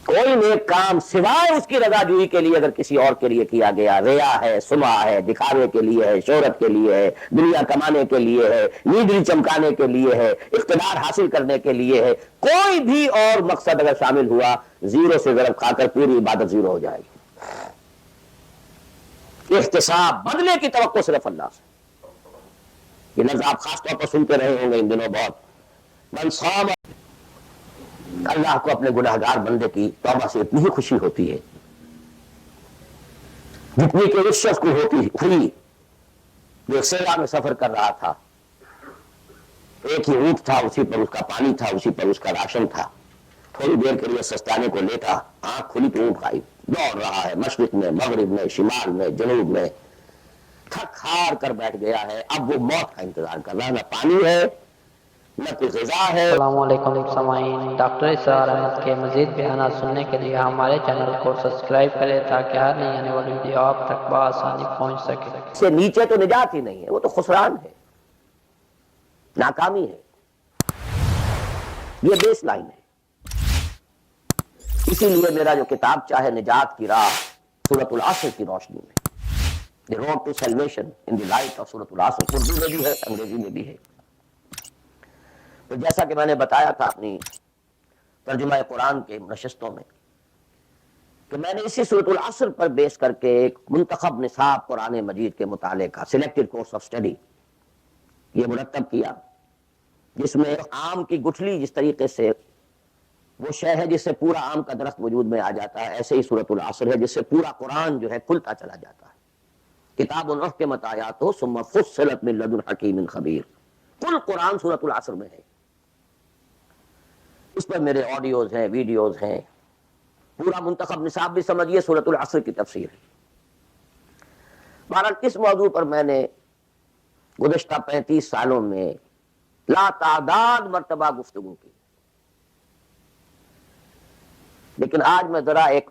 کوئی نیک کام سوائے اس کی رضا جوئی کے لیے اگر کسی اور کے لیے کیا گیا، ریا ہے، سمعہ ہے، دکھاوے کے لیے ہے، شہرت کے لیے ہے، دنیا کمانے کے لیے ہے، لیڈری چمکانے کے لیے ہے، اقتدار حاصل کرنے کے لیے ہے، کوئی بھی اور مقصد اگر شامل ہوا، زیرو سے ضرب کھا کر پوری عبادت زیرو ہو جائے گی۔ احتساب، بدلے کی توقع صرف اللہ سے۔ یہ لفظ آپ خاص طور پر سنتے رہے ہوں گے ان دنوں بہت، من صام۔ اللہ کو اپنے گناہگار بندے کی توبہ سے اتنی ہی خوشی ہوتی ہے جتنی کہ اس شخص کو ہوتی ہوئی جو ایک صحرا میں سفر کر رہا تھا، ایک ہی اونٹ تھا، اسی پر اس کا پانی تھا، اسی پر اس کا راشن تھا، تھوڑی دیر کے لیے سستانے کو لیٹا، آنکھ کھلی تو اونٹ غائب، دوڑ رہا ہے مشرق میں، مغرب میں، شمال میں، جنوب میں، تھک ہار کر بیٹھ گیا ہے۔ اب وہ موت کا انتظار کر رہا ہے، نہ پانی ہے نہ کوئی غذا ہے۔ السلام علیکم سامعین، ڈاکٹر اسرار احمد کے مزید بیانات سننے کے لیے ہمارے چینل کو سبسکرائب کریں تاکہ ہر نئی آنے والی ویڈیو آپ تک بآسانی پہنچ سکے۔ سے نیچے تو نجات ہی نہیں ہے، وہ تو خسران ہے، ناکامی ہے، یہ بیس لائن ہے۔ اسی لیے میرا جو کتاب چاہے نجات کی راہ سورۃ العصر کی روشنی میں، the road to salvation in the light of سورۃ العصر، اردو میں بھی ہے، انگریزی میں بھی ہے۔ تو جیسا کہ میں نے بتایا تھا اپنی ترجمہ قرآن کے نشستوں میں کہ میں نے اسی سورۃ العصر پر بیس کر کے ایک منتخب نصاب قرآن مجید کے مطالعے کا سلیکٹڈ کورس آف اسٹڈی یہ مرتب کیا، جس میں آم کی گٹھلی جس طریقے سے وہ شے ہے جس سے پورا آم کا درخت وجود میں آ جاتا ہے، ایسے ہی سورۃ العصر ہے جس سے پورا قرآن جو ہے کھلتا چلا جاتا ہے۔ کتاب احکمت آیاتہ ثم فصلت من لدن حکیم خبیر، کل قرآن سورۃ العصر میں ہے۔ اس پر میرے آڈیوز ہیں، ویڈیوز ہیں، پورا منتخب نصاب بھی سمجھیے سورۃ العصر کی تفسیر ہے۔ بہرحال اس موضوع پر میں نے گزشتہ 35 سالوں میں لا تعداد مرتبہ گفتگو کی، لیکن آج میں ذرا ایک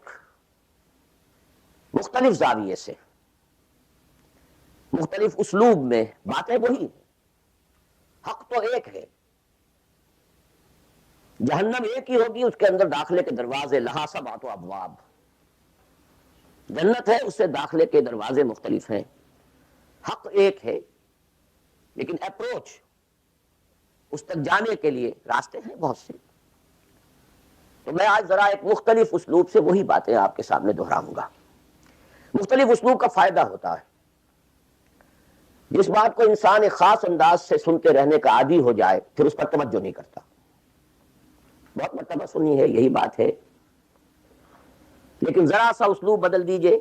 مختلف زاویے سے، مختلف اسلوب میں، باتیں وہی ہیں، حق تو ایک ہے، جہنم ایک ہی ہوگی، اس کے اندر داخلے کے دروازے لہا سبعۃ ابواب، جنت ہے اس سے داخلے کے دروازے مختلف ہیں، حق ایک ہے لیکن اپروچ اس تک جانے کے لیے راستے ہیں بہت سے۔ تو میں آج ذرا ایک مختلف اسلوب سے وہی باتیں آپ کے سامنے دہراؤں گا۔ مختلف اسلوب کا فائدہ ہوتا ہے، جس بات کو انسان ایک خاص انداز سے سنتے رہنے کا عادی ہو جائے پھر اس پر توجہ نہیں کرتا۔ بہت مرتبہ سنی ہے یہی بات ہے، لیکن ذرا سا اسلوب بدل دیجئے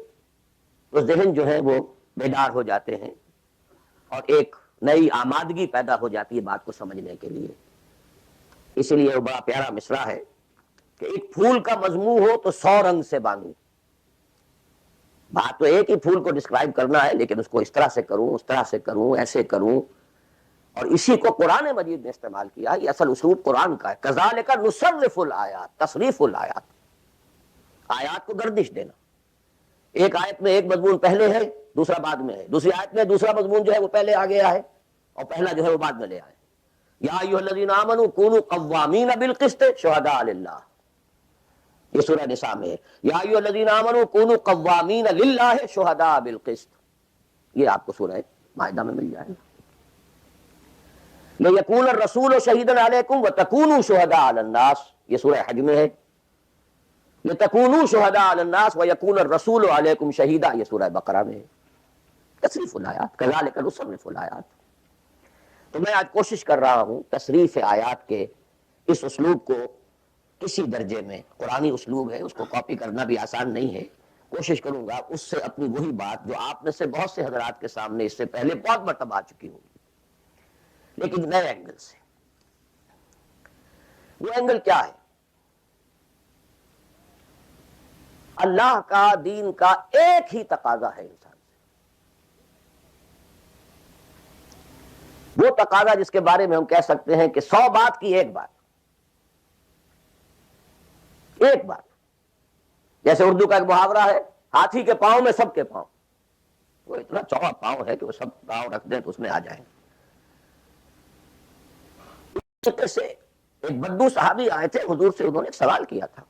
تو ذہن جو ہے وہ بیدار ہو جاتے ہیں اور ایک نئی آمادگی پیدا ہو جاتی ہے بات کو سمجھنے کے لیے۔ اسی لیے وہ بڑا پیارا مصرع ہے کہ ایک پھول کا مضمون ہو تو 100 رنگ سے بانوں۔ بات تو ایک ہی پھول کو ڈسکرائب کرنا ہے، لیکن اس کو اس طرح سے کروں، اس طرح سے کروں، ایسے کروں، اور اسی کو قرآن مجید نے استعمال کیا۔ یہ اصل اسلوب قرآن کا ہے، کذالک نصرف الآیات، تصریف الآیات، آیات کو گردش دینا۔ ایک آیت میں ایک مضمون پہلے ہے دوسرا بعد میں ہے، دوسری آیت میں دوسرا مضمون جو ہے وہ پہلے آ گیا ہے اور پہلا جو ہے وہ بعد میں لے آئے۔ یا ایھا الذین آمنوا کونوا قوامین بالقسط شہداء للہ، یہ سورہ نساء میں ہے۔ یا ایھا الذین آمنوا کونوا قوامین للہ شہداء بالقسط، یہ آپ کو سورہ مائدہ میں مل جائے گا۔ لِیَکُونَ الرَّسُولُ شَہِیدًا عَلَیکُم وَتَکُونُوا شُہَدَاءَ عَلَى النَّاسِ، یہ سورہ حج میں ہے۔ لِتَکُونُوا شُہَدَاءَ عَلَى النَّاسِ وَیَکُونَ الرَّسُولُ عَلَیکُم شَہِیدًا، یہ سورہ بقرہ میں ہے۔ تصریف الآیات، کذالک نصرف الآیات۔ تو میں آج کوشش کر رہا ہوں تصریف آیات کے اس اسلوب کو کسی درجے میں، قرآنی اسلوب ہے، اس کو کاپی کرنا بھی آسان نہیں ہے، کوشش کروں گا اس سے اپنی وہی بات جو آپ میں سے بہت سے حضرات کے سامنے اس سے پہلے بہت مرتبہ آ چکی ہوگی، لیکن نئے اینگل سے۔ وہ اینگل کیا ہے؟ اللہ کا، دین کا ایک ہی تقاضا ہے انسان سے، وہ تقاضا جس کے بارے میں ہم کہہ سکتے ہیں کہ 100 بات کی ایک بات، ایک بات۔ جیسے اردو کا ایک محاورہ ہے، ہاتھی کے پاؤں میں سب کے پاؤں، وہ اتنا چوڑا پاؤں ہے کہ وہ سب پاؤں رکھ دیں تو اس میں آ جائیں۔ اس طرح سے ایک بدو صحابی آئے تھے حضور سے، انہوں نے ایک سوال کیا تھا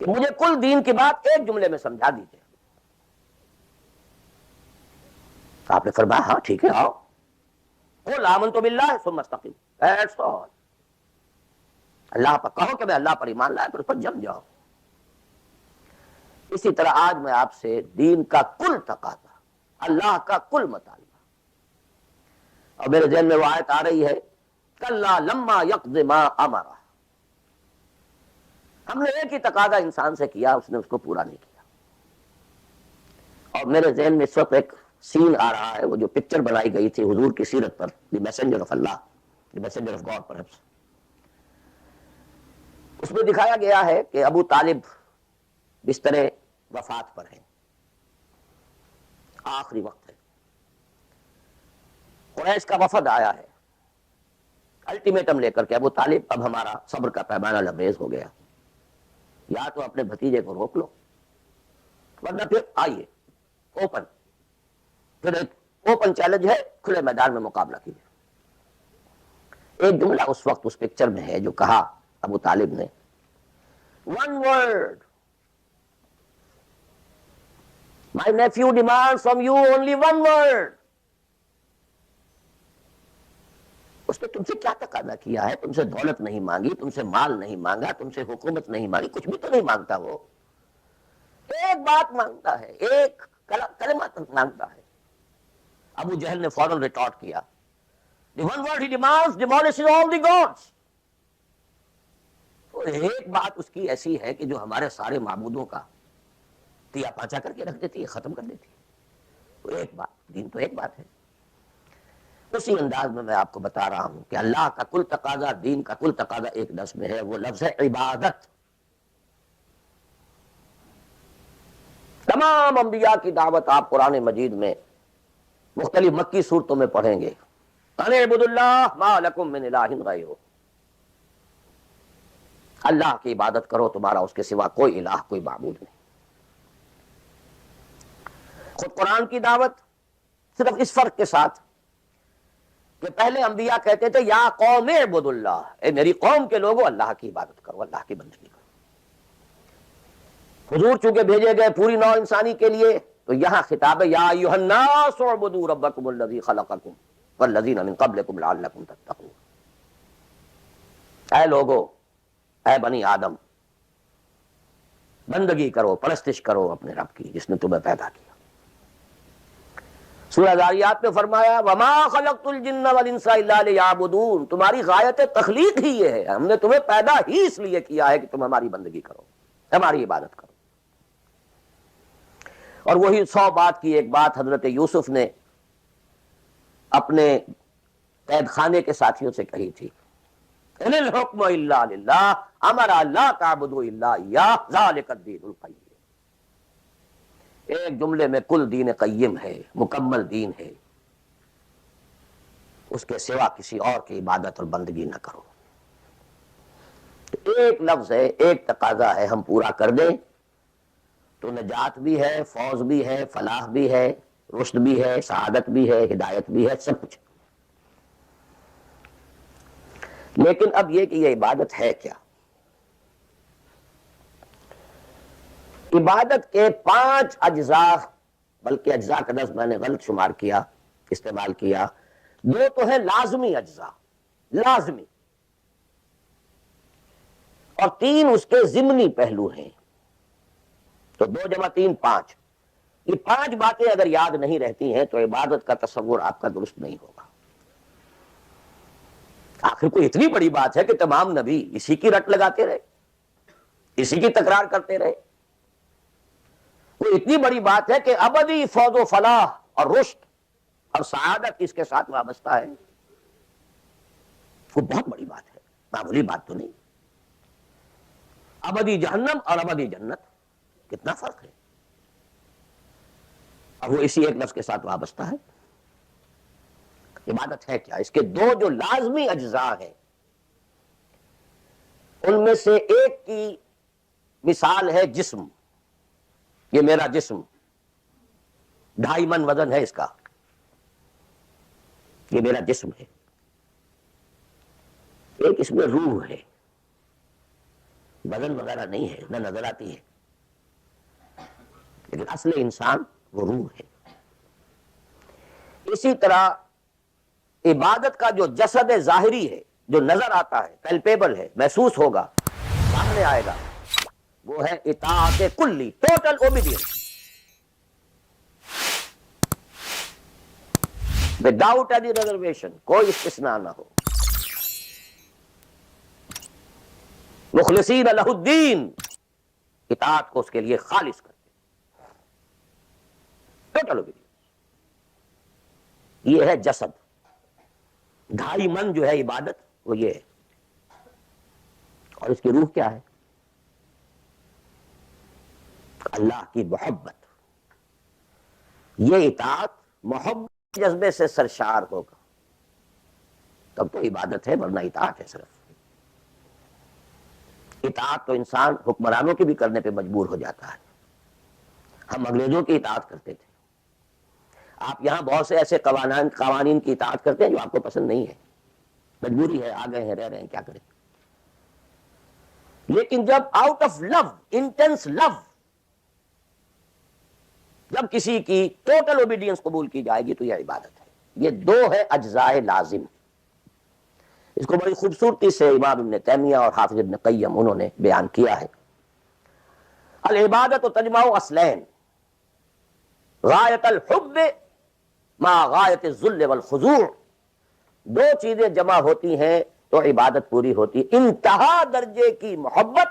کہ مجھے کل دین کی بات ایک جملے میں سمجھا دیجیے. آپ نے فرمایا ہاں ٹھیک ہے آؤ. قل آمنت باللہ ثم استقم. That's all. اللہ پر کہو کہ میں اللہ پر ایمان لایا، پھر اس پر جم جاؤ. اسی طرح آج میں آپ سے دین کا کل تقاضا، اللہ کا کل مطالبہ، اور میرے ذہن میں وہ آیت آ رہی ہے کلا لما یقض ما امرہ. ہم نے ایک ہی تقاضا انسان سے کیا، اس نے اس کو پورا نہیں کیا. اور میرے ذہن میں اس وقت ایک سین آ رہا ہے، وہ جو پکچر بنائی گئی تھی حضور کی سیرت پر، the messenger of Allah, the messenger of God perhaps. اس میں دکھایا گیا ہے کہ ابو طالب بستر وفات پر ہیں، آخری وقت ہے. قریش کا وفد آیا ہے الٹیمیٹم لے کر کے، ابو طالب اب ہمارا صبر کا پیمانہ لبریز ہو گیا، یا تو اپنے بھتیجے کو روک لو ورنہ پھر آئیے اوپن، پھر ایک اوپن چیلنج ہے، کھلے میدان میں مقابلہ کیجیے. ایک جملہ اس وقت اس پکچر میں ہے جو کہا ابو طالب نے، one word, my nephew demand from you only one word. اس نے تم سے کیا تقاضا کیا ہے؟ تم سے دولت نہیں مانگی، تم سے مال نہیں مانگا، تم سے حکومت نہیں مانگی، کچھ بھی تو نہیں مانگتا. وہ ایک بات مانگتا ہے، ایک کلمہ مانگتا ہے. ابو جہل نے فوراً ریٹارٹ کیا، the one word he demands demolishes all the gods. تو ایک بات اس کی ایسی ہے کہ جو ہمارے سارے معبودوں کا تیا پاچا کر کے رکھ دیتی ہے، ختم کر دیتی ہے. تو ایک بات، دین تو ایک بات ہے. اسی انداز میں آپ کو بتا رہا ہوں کہ اللہ کا کل تقاضا، دین کا کل تقاضا ایک لفظ میں ہے، وہ لفظ ہے عبادت. تمام انبیاء کی دعوت آپ قرآن مجید میں مختلف مکی صورتوں میں پڑھیں گے، ان اعبدوا اللہ ما لکم من الہ غیرہ. اللہ کی عبادت کرو، تمہارا اس کے سوا کوئی الہ، کوئی معبود نہیں. خود قرآن کی دعوت صرف اس فرق کے ساتھ کہ پہلے انبیاء کہتے تھے یا قوم اعبدوا اللہ، اے میری قوم کے لوگوں اللہ کی عبادت کرو، اللہ کی بندگی کرو. حضور چونکہ بھیجے گئے پوری نوع انسانی کے لیے، تو یہاں خطاب ہے یا ایھا الناس اعبدوا ربکم الذی خلقکم والذین من قبلکم لعلکم تتقون. اے لوگو، اے بنی آدم، بندگی کرو، پرستش کرو اپنے رب کی جس نے تمہیں پیدا کیا. سورہ ذاریات میں فرمایا وما خلقت الجن والانس الا لیعبدون. تمہاری غایت تخلیق ہی یہ ہے، ہم نے تمہیں پیدا ہی اس لیے کیا ہے کہ تم ہماری بندگی کرو، ہماری عبادت کرو. اور وہی 100 بات کی ایک بات حضرت یوسف نے اپنے قید خانے کے ساتھیوں سے کہی تھی، ان الحکم الا للہ امر لا تعبدوا الا ایاہ ذلک الدین القیم. ایک جملے میں کل دین قیم ہے، مکمل دین ہے، اس کے سوا کسی اور کی عبادت اور بندگی نہ کرو. ایک لفظ ہے، ایک تقاضا ہے، ہم پورا کر دیں تو نجات بھی ہے، فوز بھی ہے، فلاح بھی ہے، رشد بھی ہے، سعادت بھی ہے، ہدایت بھی ہے، سب کچھ. لیکن اب یہ کہ یہ عبادت ہے کیا؟ عبادت کے 5 اجزاء، بلکہ اجزاء کا لفظ میں نے غلط شمار کیا، استعمال کیا. 2 تو ہے لازمی اجزاء، لازمی، اور 3 اس کے ضمنی پہلو ہیں. تو 2 جمع 3 5. یہ 5 باتیں اگر یاد نہیں رہتی ہیں تو عبادت کا تصور آپ کا درست نہیں ہوگا. آخر کوئی اتنی بڑی بات ہے کہ تمام نبی اسی کی رٹ لگاتے رہے، اسی کی تکرار کرتے رہے. کوئی اتنی بڑی بات ہے کہ ابدی فوز و فلاح اور رشد اور سعادت اس کے ساتھ وابستہ ہے. وہ بہت بڑی بات ہے، معمولی بات تو نہیں. ابدی جہنم اور ابدی جنت، کتنا فرق ہے، اور وہ اسی ایک لفظ کے ساتھ وابستہ ہے. عبادت ہے کیا؟ اس کے 2 جو لازمی اجزاء ہیں، ان میں سے ایک کی مثال ہے جسم. یہ میرا جسم 2.5 من وزن ہے اس کا، یہ میرا جسم ہے. ایک اس میں روح ہے. بدن وغیرہ نہیں ہے، نہ نظر آتی ہے، لیکن اصل انسان وہ روح ہے۔ اسی طرح عبادت کا جو جسد ظاہری ہے، جو نظر آتا ہے، پیلپیبل ہے، محسوس ہوگا، سامنے آئے گا، وہ ہے اطاعت کلی، total obedience, without any reservation, کوئی استثناء نہ ہو، مخلصین لہ الدین، اطاعت کو اس کے لیے خالص کرتے، ٹوٹل اوبیڈینس۔ یہ ہے جسد، 2.5 من جو ہے عبادت وہ یہ ہے، اور اس کی روح کیا ہے؟ اللہ کی محبت۔ یہ اطاعت محبت جذبے سے سرشار ہوگا تب تو عبادت ہے، ورنہ اطاعت ہے صرف۔ اطاعت تو انسان حکمرانوں کی بھی کرنے پہ مجبور ہو جاتا ہے۔ ہم انگریزوں کی اطاعت کرتے تھے، آپ یہاں بہت سے ایسے قوانین کی اطاعت کرتے ہیں جو آپ کو پسند نہیں ہے، مجبوری ہے، آ گئے ہیں، رہ رہے ہیں، کیا کریں۔ لیکن جب آؤٹ آف لو، انٹینس لو، جب کسی کی ٹوٹل اوبیڈینس قبول کی جائے گی تو یہ عبادت ہے۔ یہ 2 ہے اجزاء لازم۔ اس کو بڑی خوبصورتی سے امام ابن تیمیہ اور حافظ ابن قیم انہوں نے بیان کیا ہے۔ العبادت تجمع اصلین، غایت الحب مع غایت الذل والخضوع، 2 چیزیں جمع ہوتی ہیں تو عبادت پوری ہوتی ہے، انتہا درجے کی محبت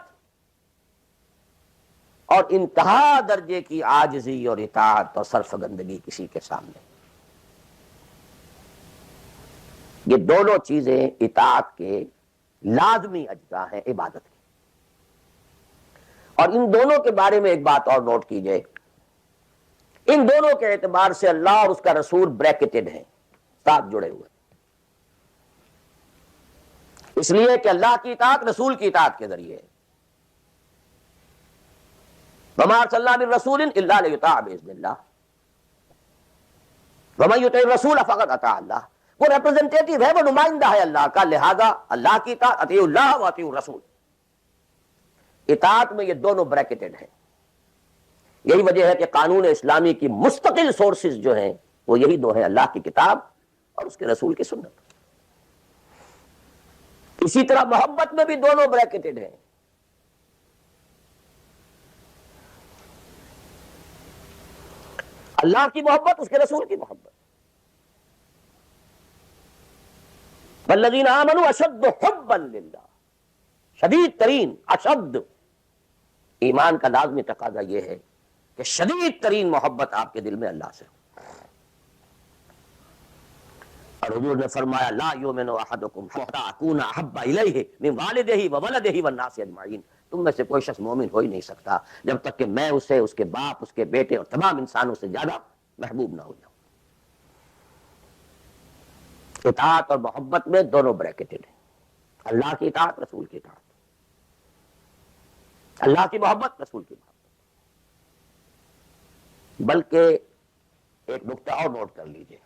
اور انتہا درجے کی عاجزی اور اطاعت اور سرفگندگی کسی کے سامنے۔ یہ دونوں چیزیں اطاعت کے لازمی اجزاء ہیں عبادت کے۔ اور ان دونوں کے بارے میں ایک بات اور نوٹ کیجئے، ان دونوں کے اعتبار سے اللہ اور اس کا رسول بریکٹڈ ہیں، ساتھ جڑے ہوئے، اس لیے کہ اللہ کی اطاعت رسول کی اطاعت کے ذریعے ہے۔ وَمَا أَرْسَلْنَا مِن رَّسُولٍ إِلَّا لِيُطَاعَ بِإِذْنِ اللَّهِ وَمَن يُطِعِ الرَّسُولَ فَقَدْ أَطَاعَ اللَّهَ۔ وہ ریپرزنٹیٹو ہے، وہ نمائندہ ہے اللہ کا، لہذا اللہ کی اطاعت، اطیعوا اللہ واطیعوا الرسول۔ اطاعت میں یہ دونوں بریکٹڈ ہیں۔ یہی وجہ ہے کہ قانون اسلامی کی مستقل سورسز جو ہیں وہ یہی 2 ہیں، اللہ کی کتاب اور اس کے رسول کی سنت۔ اسی طرح محبت میں بھی دونوں بریکٹڈ ہیں، اللہ کی محبت، اس کے رسول کی محبت۔ والذین آمنوا اشد حبا للہ، شدید ترین، اشد، ایمان کا لازمی تقاضا یہ ہے کہ شدید ترین محبت آپ کے دل میں اللہ سے ہو۔ اور حضور نے فرمایا لا یؤمن احدکم حتی اکون احب الیہ من والدہ وولدہ والناس اجمعین، تم میں سے کوئی شخص مومن ہو ہی نہیں سکتا جب تک کہ میں اسے، اس کے باپ، اس کے بیٹے اور تمام انسانوں سے زیادہ محبوب نہ ہو جاؤں۔ اطاعت اور محبت میں دونوں بریکٹڈ ہیں، اللہ کی اطاعت، رسول کی اطاعت، اللہ کی محبت، رسول کی محبت۔ بلکہ ایک نقطہ اور نوٹ کر لیجئے،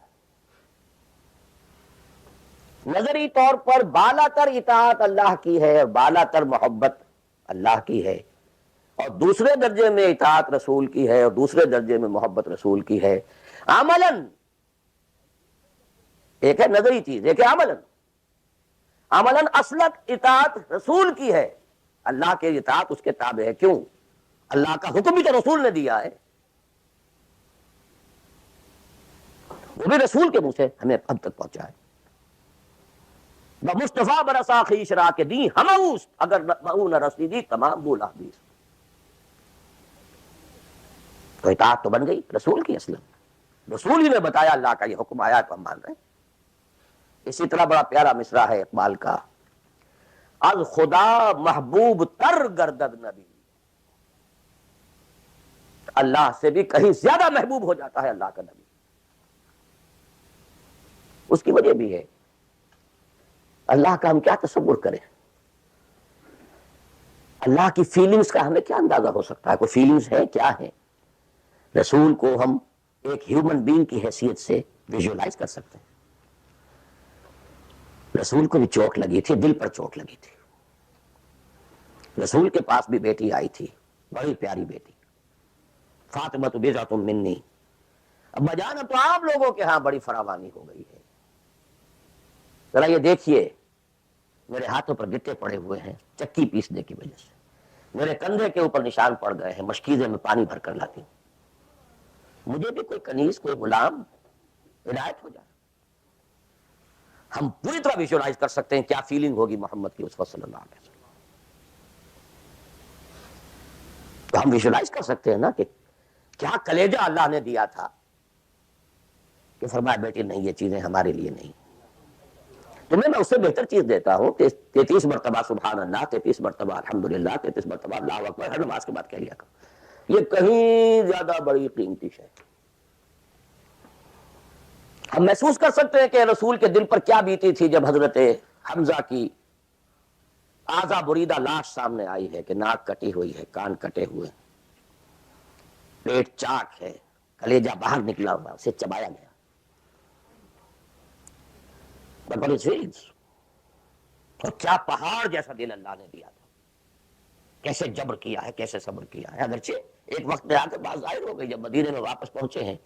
نظری طور پر بالا تر اطاعت اللہ کی ہے اور بالا تر محبت اللہ کی ہے، اور دوسرے درجے میں اطاعت رسول کی ہے اور دوسرے درجے میں محبت رسول کی ہے۔ عملاً ایک ہے نظری چیز، ایک ہے عملاً۔ عملاً اصلت اطاعت رسول کی ہے، اللہ کے اطاعت اس کے تابع ہے۔ کیوں؟ اللہ کا حکم بھی تو رسول نے دیا ہے، وہ بھی رسول کے منہ سے ہمیں اب تک پہنچا ہے۔ مصطفیٰ برسا خیش را کے دی ہموس، اگر نہ رسیدی تمام بولا حدیث۔ تو اطاعت تو بن گئی رسول کی، اصلا رسول ہی نے بتایا اللہ کا یہ حکم آیا تو ہم مان رہے ہیں۔ اسی طرح بڑا پیارا مصرع ہے اقبال کا، از خدا محبوب تر گردد نبی، اللہ سے بھی کہیں زیادہ محبوب ہو جاتا ہے اللہ کا نبی۔ اس کی وجہ بھی ہے، اللہ کا ہم کیا تصور کریں، اللہ کی فیلنگز کا ہمیں کیا اندازہ ہو سکتا ہے؟ کوئی فیلنگز ہے؟ کیا ہے؟ رسول کو ہم ایک ہیومن بینگ کی حیثیت سے ویژولائز کر سکتے ہیں۔ رسول کو بھی چوٹ لگی تھی، دل پر چوٹ لگی تھی، رسول کے پاس بھی بیٹی آئی تھی، بڑی پیاری بیٹی، فاطمہ بضعۃ منی. ابا جان اب تو آپ لوگوں کے ہاں بڑی فراوانی ہو گئی ہے، ذرا یہ دیکھیے میرے ہاتھوں پر گٹے پڑے ہوئے ہیں چکی پیسنے کی وجہ سے، میرے کندھے کے اوپر نشان پڑ گئے ہیں، مشکیزے میں پانی بھر کر لاتی ہوں، مجھے بھی کوئی کنیز کوئی غلام ہدایت ہو جائے. ہم پوری طرح ویژولائز کر سکتے ہیں کیا فیلنگ ہوگی محمد کی اسوہ صلی اللہ علیہ وسلم. تو ہم ویژولائز کر سکتے ہیں نا کہ کیا کلیجہ اللہ نے دیا تھا کہ فرمایا بیٹی نہیں، یہ چیزیں ہمارے لیے نہیں. تمہیں میں اس سے بہتر چیز دیتا ہوں، 33 مرتبہ سبحان اللہ، 33 مرتبہ الحمدللہ، 33 مرتبہ اللہ اکبر ہر نماز کے بعد کہہ لیا کرو. یہ کہیں زیادہ بڑی قیمتی ہے. ہم محسوس کر سکتے ہیں کہ رسول کے دل پر کیا بیتی تھی جب حضرت حمزہ کی آزا بریدہ لاش سامنے آئی ہے کہ ناک کٹی ہوئی ہے، کان کٹے ہوئے، پیٹ چاک ہے، کلیجہ باہر نکلا ہوا، اسے چبایا گیا. اور کیا پہاڑ جیسا دل اللہ نے دیا تھا، کیسے جبر کیا ہے، کیسے صبر کیا ہے. اگرچہ ایک وقت میں آ کے بات ظاہر ہو گئی جب مدینے میں واپس پہنچے ہیں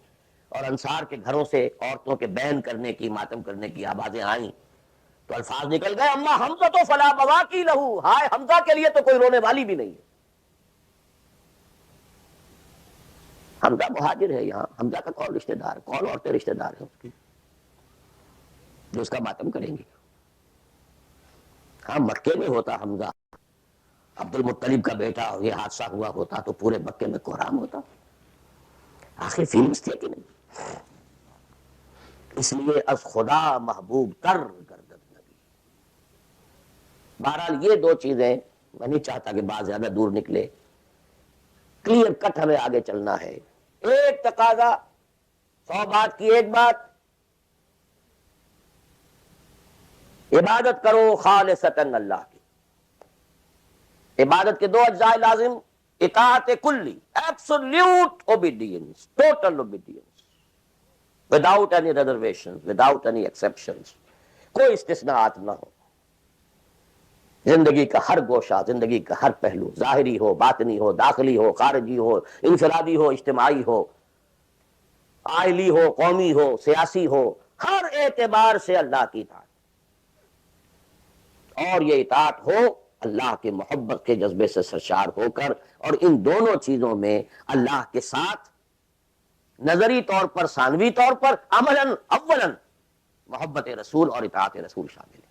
اور انصار کے گھروں سے عورتوں کے بین کرنے کی، ماتم کرنے کی آوازیں آئیں تو الفاظ نکل گئے اما حمزہ تو فلا بواکی لہو، ہائے حمزہ کے لیے تو کوئی رونے والی بھی نہیں ہے. حمزہ مہاجر ہے، یہاں حمزہ کا کون رشتہ دار، کون عورتیں رشتہ دار ہیں اس کی جو اس کا ماتم کریں گی. ہاں مکے میں ہوتا حمزہ، عبد المطلب کا بیٹا، اور یہ حادثہ ہوا ہوتا تو پورے مکے میں کوہرام ہوتا. آخر فیلنگز تھے کہ نہیں. اس لیے از خدا محبوب تر گردد نبی. بہرحال یہ دو چیزیں میں نہیں چاہتا کہ بات زیادہ دور نکلے، کلیئر کٹ ہمیں آگے چلنا ہے. ایک تقاضا، 100 بات کی ایک بات، عبادت کرو خالصتاً اللہ کی. عبادت کے دو اجزاء لازم، اطاعت کلی، absolute obedience, total obedience, without any reservation, without any exceptions, کوئی استثناءات نہ ہو. زندگی کا ہر گوشہ، زندگی کا ہر پہلو، ظاہری ہو، باطنی ہو، داخلی ہو، خارجی ہو، انفرادی ہو، اجتماعی ہو، عائلی ہو، قومی ہو، سیاسی ہو، ہر اعتبار سے اللہ کی اطاعت. اور یہ اطاعت ہو اللہ کے محبت کے جذبے سے سرشار ہو کر، اور ان دونوں چیزوں میں اللہ کے ساتھ نظری طور پر، ثانوی طور پر، عملاً اولاً محبت رسول اور اطاعت رسول شامل ہے.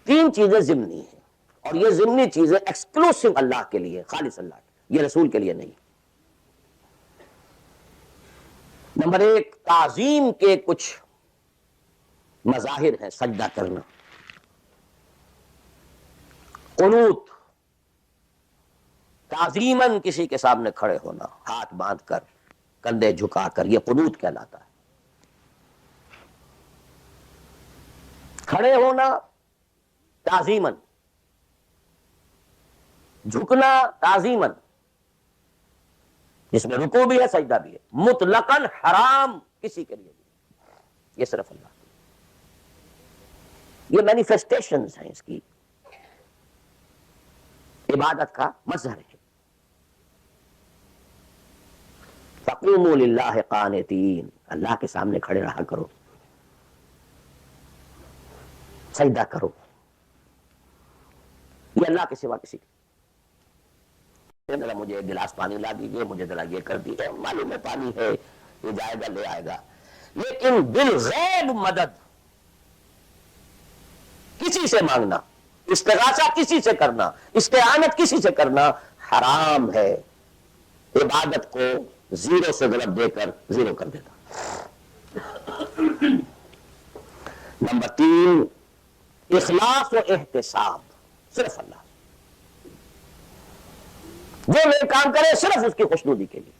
3 چیزیں ضمنی ہیں، اور یہ ضمنی چیزیں ایکسکلوسیو اللہ کے لیے، خالص اللہ کے، یہ رسول کے لیے نہیں. نمبر 1، تعظیم کے کچھ مظاہر ہیں. سجدہ کرنا، قنوت، تعظیماً کسی کے سامنے کھڑے ہونا، ہاتھ باندھ کر، کندھے جھکا کر، یہ قنوت کہلاتا ہے. کھڑے ہونا تعظیماً، جھکنا تعظیماً، جس میں رکوع بھی ہے سجدہ بھی ہے، مطلقاً حرام کسی کے لیے نہیں، یہ صرف اللہ. یہ مینیفیسٹیشنز ہیں اس کی، عبادت کا مظہر ہے. فقوموا للہ قانتین، اللہ کے سامنے کھڑے رہا کرو، سجدہ کرو. یہ اللہ کے سوا کسی ذرا مجھے ایک گلاس پانی لا دیجیے، مجھے ذرا یہ کر دیجیے، معلوم ہے پانی ہے، یہ جائے گا لے آئے گا. لیکن بالغیب مدد، کسی سے مانگنا، استغاثہ کسی سے کرنا، استعانت کسی سے کرنا حرام ہے. عبادت کو 0 سے ضرب دے کر 0 کر دیتا. نمبر 3، اخلاص و احتساب، صرف اللہ. جو نیک کام کرے صرف اس کی خوشنودی کے لیے.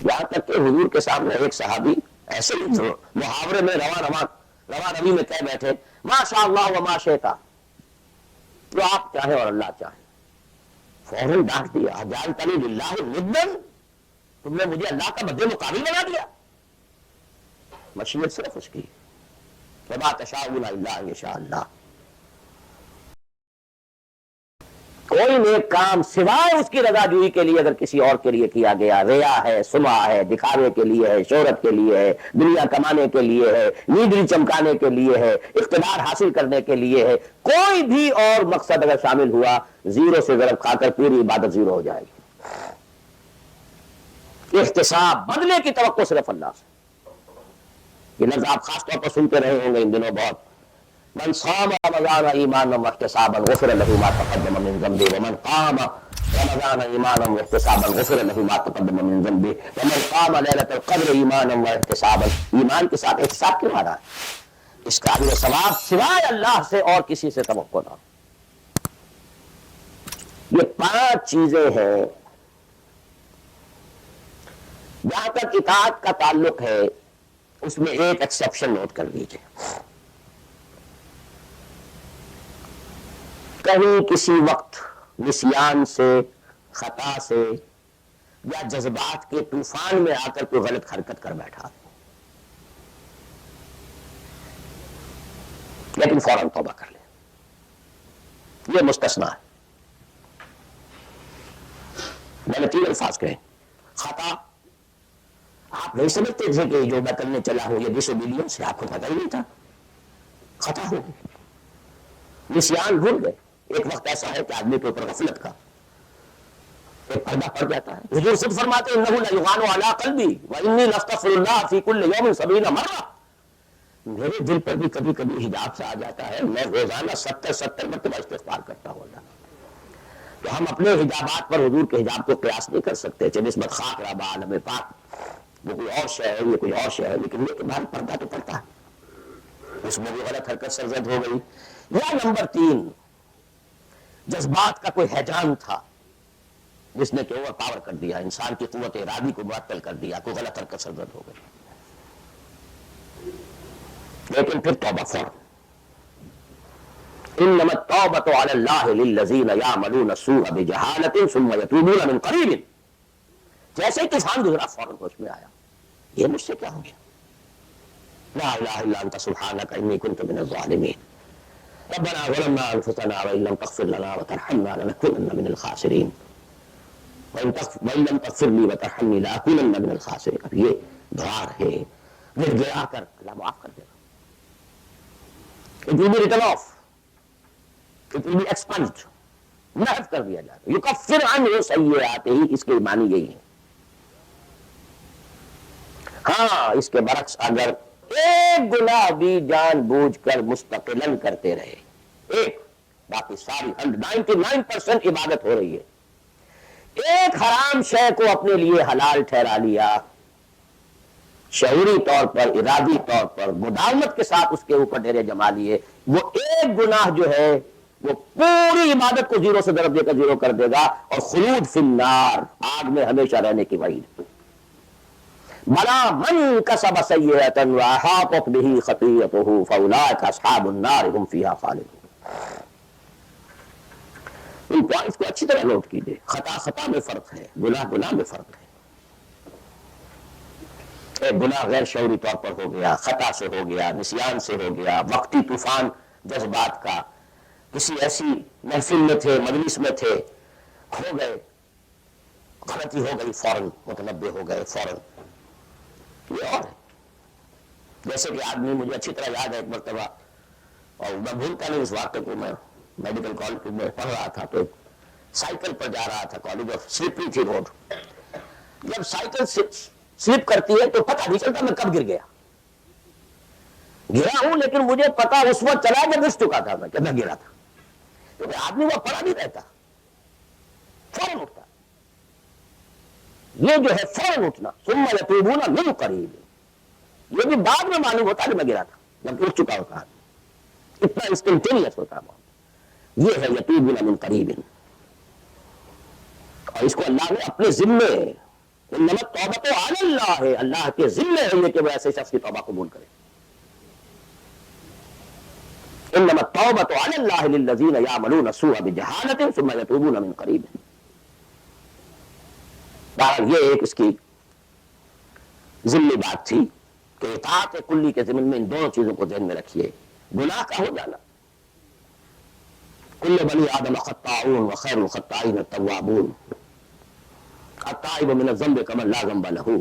یہاں تک کہ حضور کے سامنے ایک صحابی ایسے ہی محاورے میں رواں روی میں کہہ بیٹھے ما شاء اللہ و ما شئت، جو آپ چاہیں اور اللہ چاہے. فوراً ڈانٹ دیا جعلتنی للہ ندا، تم نے مجھے اللہ کا مد مقابل بنا دیا. مشیت صرف اس کی، وما تشاءون الا ان یشاء اللہ. کوئی نیک کام سوائے اس کی رضا جوئی کے لیے اگر کسی اور کے لیے کیا گیا، ریا ہے، سمعہ ہے، دکھاوے کے لیے ہے، شہرت کے لیے ہے، دنیا کمانے کے لیے ہے، لیڈری چمکانے کے لیے ہے، اقتدار حاصل کرنے کے لیے ہے، کوئی بھی اور مقصد اگر شامل ہوا، زیرو سے ضرب کھا کر پوری عبادت زیرو ہو جائے گی۔ احتساب، بدلے کی توقع صرف اللہ سے۔ یہ لفظ آپ خاص طور پر سنتے رہے ہوں گے ان دنوں بہت، من صام رمضان ایمانا واحتسابا غفر له ما تقدم من ذنبه ومن قام رمضان ایمانا واحتسابا غفر له ما تقدم من ذنبه ومن قام ليلة القدر ایمانا واحتسابا۔ ایمان کے ساتھ احتساب کیوں آ رہا ہے؟ اس کا اجر و ثواب سوائے اللہ سے اور کسی سے توقع نہ۔ یہ 5 چیزیں ہیں۔ جہاں تک اطاعت کا تعلق ہے اس میں ایک ایکسیپشن نوٹ کر لیجئے۔ کہیں کسی وقت نسیان سے، خطا سے یا جذبات کے طوفان میں آ کر کوئی غلط حرکت کر بیٹھا لیکن فوراً توبہ کر لے، یہ مستثنا ہے۔ میں نے 3 الفاظ کہے، خطا، آپ نہیں سمجھتے تھے کہ جو میں کرنے چلا ہوں یہ ڈس اوبیڈینس ہے، آپ کو پتہ ہی نہیں تھا، خطا ہو گئی۔ نسیان، بھول گئے۔ ایک وقت ایسا ہے کہ آدمی کے اوپر غفلت کا ایک پردہ پڑ جاتا ہے۔ حضور خود فرماتے ہیں انہ لیغان علی قلبی وانی لاستغفر اللہ فی کل یوم 70 مرہ، میرے دل پر بھی کبھی کبھی حجاب سے آ جاتا ہے، میں روزانہ 70 مرتبہ استغفار کرتا ہوں اللہ۔ تو ہم اپنے حجابات پر حضور کے حجاب کو قیاس نہیں کر سکتے، چاہے نسبت خاک ربا عالم پاک، وہ کوئی اور شے ہے، یہ کوئی اور شے ہے، لیکن یہ کہ باہر پردہ تو پڑتا ہے، اس میں بھی غلط حرکت سرزد ہو گئی۔ یا نمبر 3، جذبات کا کوئی ہیجان تھا جس نے کہ اوور پاور کر دیا، انسان کی قوت ارادی کو معطل کر دیا، کوئی غلط حرکت سرزد ہو گئی، لیکن پھر توبہ فوراً۔ انما التوبۃ علی اللہ للذین یعملون السوء بجہالۃ ثم یتوبون من قریب، جیسے ہی طوفان گزرا فوراً ہوش میں آیا، یہ مجھ سے کیا ہو گیا، لا الہ الا انت سبحانک انی کنت من الظالمین، ربنا ظلمنا انفسنا وان لم تغفر لنا وترحمنا لنكونن من الخاسرین وان لم تغفر لي وترحمني لاكونن من الخاسرین۔ اب یہ دعا ہے، گر گرا کر اللہ معاف کر دے گا۔ It will be written off, it will be expunged، محو کر دیا جائے گا۔ یکفر عنہ سیئاتہ، اس کے معنی یہی ہے۔ ہاں اس کے برعکس اگر ایک گناہ بھی جان بوجھ کر مستقلاً کرتے رہے، ایک، باقی ساری 99% عبادت ہو رہی ہے، ایک حرام شے کو اپنے لیے حلال ٹھہرا لیا، شعوری طور پر، ارادی طور پر، مداومت کے ساتھ اس کے اوپر ڈیرے جما لیے، وہ ایک گناہ جو ہے وہ پوری عبادت کو زیرو سے ضرب دے کر زیرو کر دے گا، اور خلود فی النار، آگ میں ہمیشہ رہنے کی وعید۔ بلا من کسب سیئۃ واحاطت بہ خطیئتہ فاولئک اصحاب النار هم فیہا خالدون۔ ان پوائنٹس کو اچھی طرح نوٹ کیجیے، خطا میں فرق ہے، گناہ میں فرق ہے۔ ایک گناہ غیر شعوری طور پر ہو گیا، خطا سے ہو گیا، نسیان سے ہو گیا، وقتی طوفان جذبات کا، کسی ایسی محفل میں تھے، مجلس میں تھے، کھو گئے، غلطی ہو گئی، فوراً متنبہ ہو گئے، فوراً۔ یہ اور ہے، جیسے کہ آدمی، مجھے اچھی طرح یاد ہے ایک مرتبہ، اور میں بھولتا نہیں اس واقعے کو، میں میڈیکل کالج میں پڑھ رہا تھا تو سائیکل پر جا رہا تھا کالج، اور سلپری تھی روڈ، جب سائیکل سلپ کرتی ہے تو پتہ نہیں چلتا میں کب گر گیا، گرا ہوں لیکن مجھے پتا اس وقت چلا جب اٹھ چکا تھا میں کہ میں گرا تھا، کیونکہ آدمی وہ پڑا نہیں رہتا، فوراً اٹھتا۔ یہ جو ہے فوراً اٹھنا، ثم یتوبون من قریب، یہ بھی بعد میں معلوم ہوتا کہ میں گرا تھا، جب اٹھ چکا ہوتا ہے، اتنا انسٹنٹینیس ہوتا ہے، یہ ہے یتوبون من قریب۔ اور اس کو اللہ نے اپنے ذمے، انما التوبۃ علی اللہ، اللہ کے ذمے ہے یہ کہ وہ ایسے شخص کی توبہ قبول کرے۔ انما التوبۃ علی اللہ للذین یعملون السوء بجہالۃ ثم یتوبون من قریب۔ بہرحال یہ ایک اس کی ذمہ بات تھی کہ اطاعت کلی کے ضمن میں ان دونوں چیزوں کو ذہن میں رکھیے، گناہ کا ہو جانا کل بنی آدم خطاؤون وخیر الخطائین التوابون التائب من الذنب کمن لا ذنب لہ.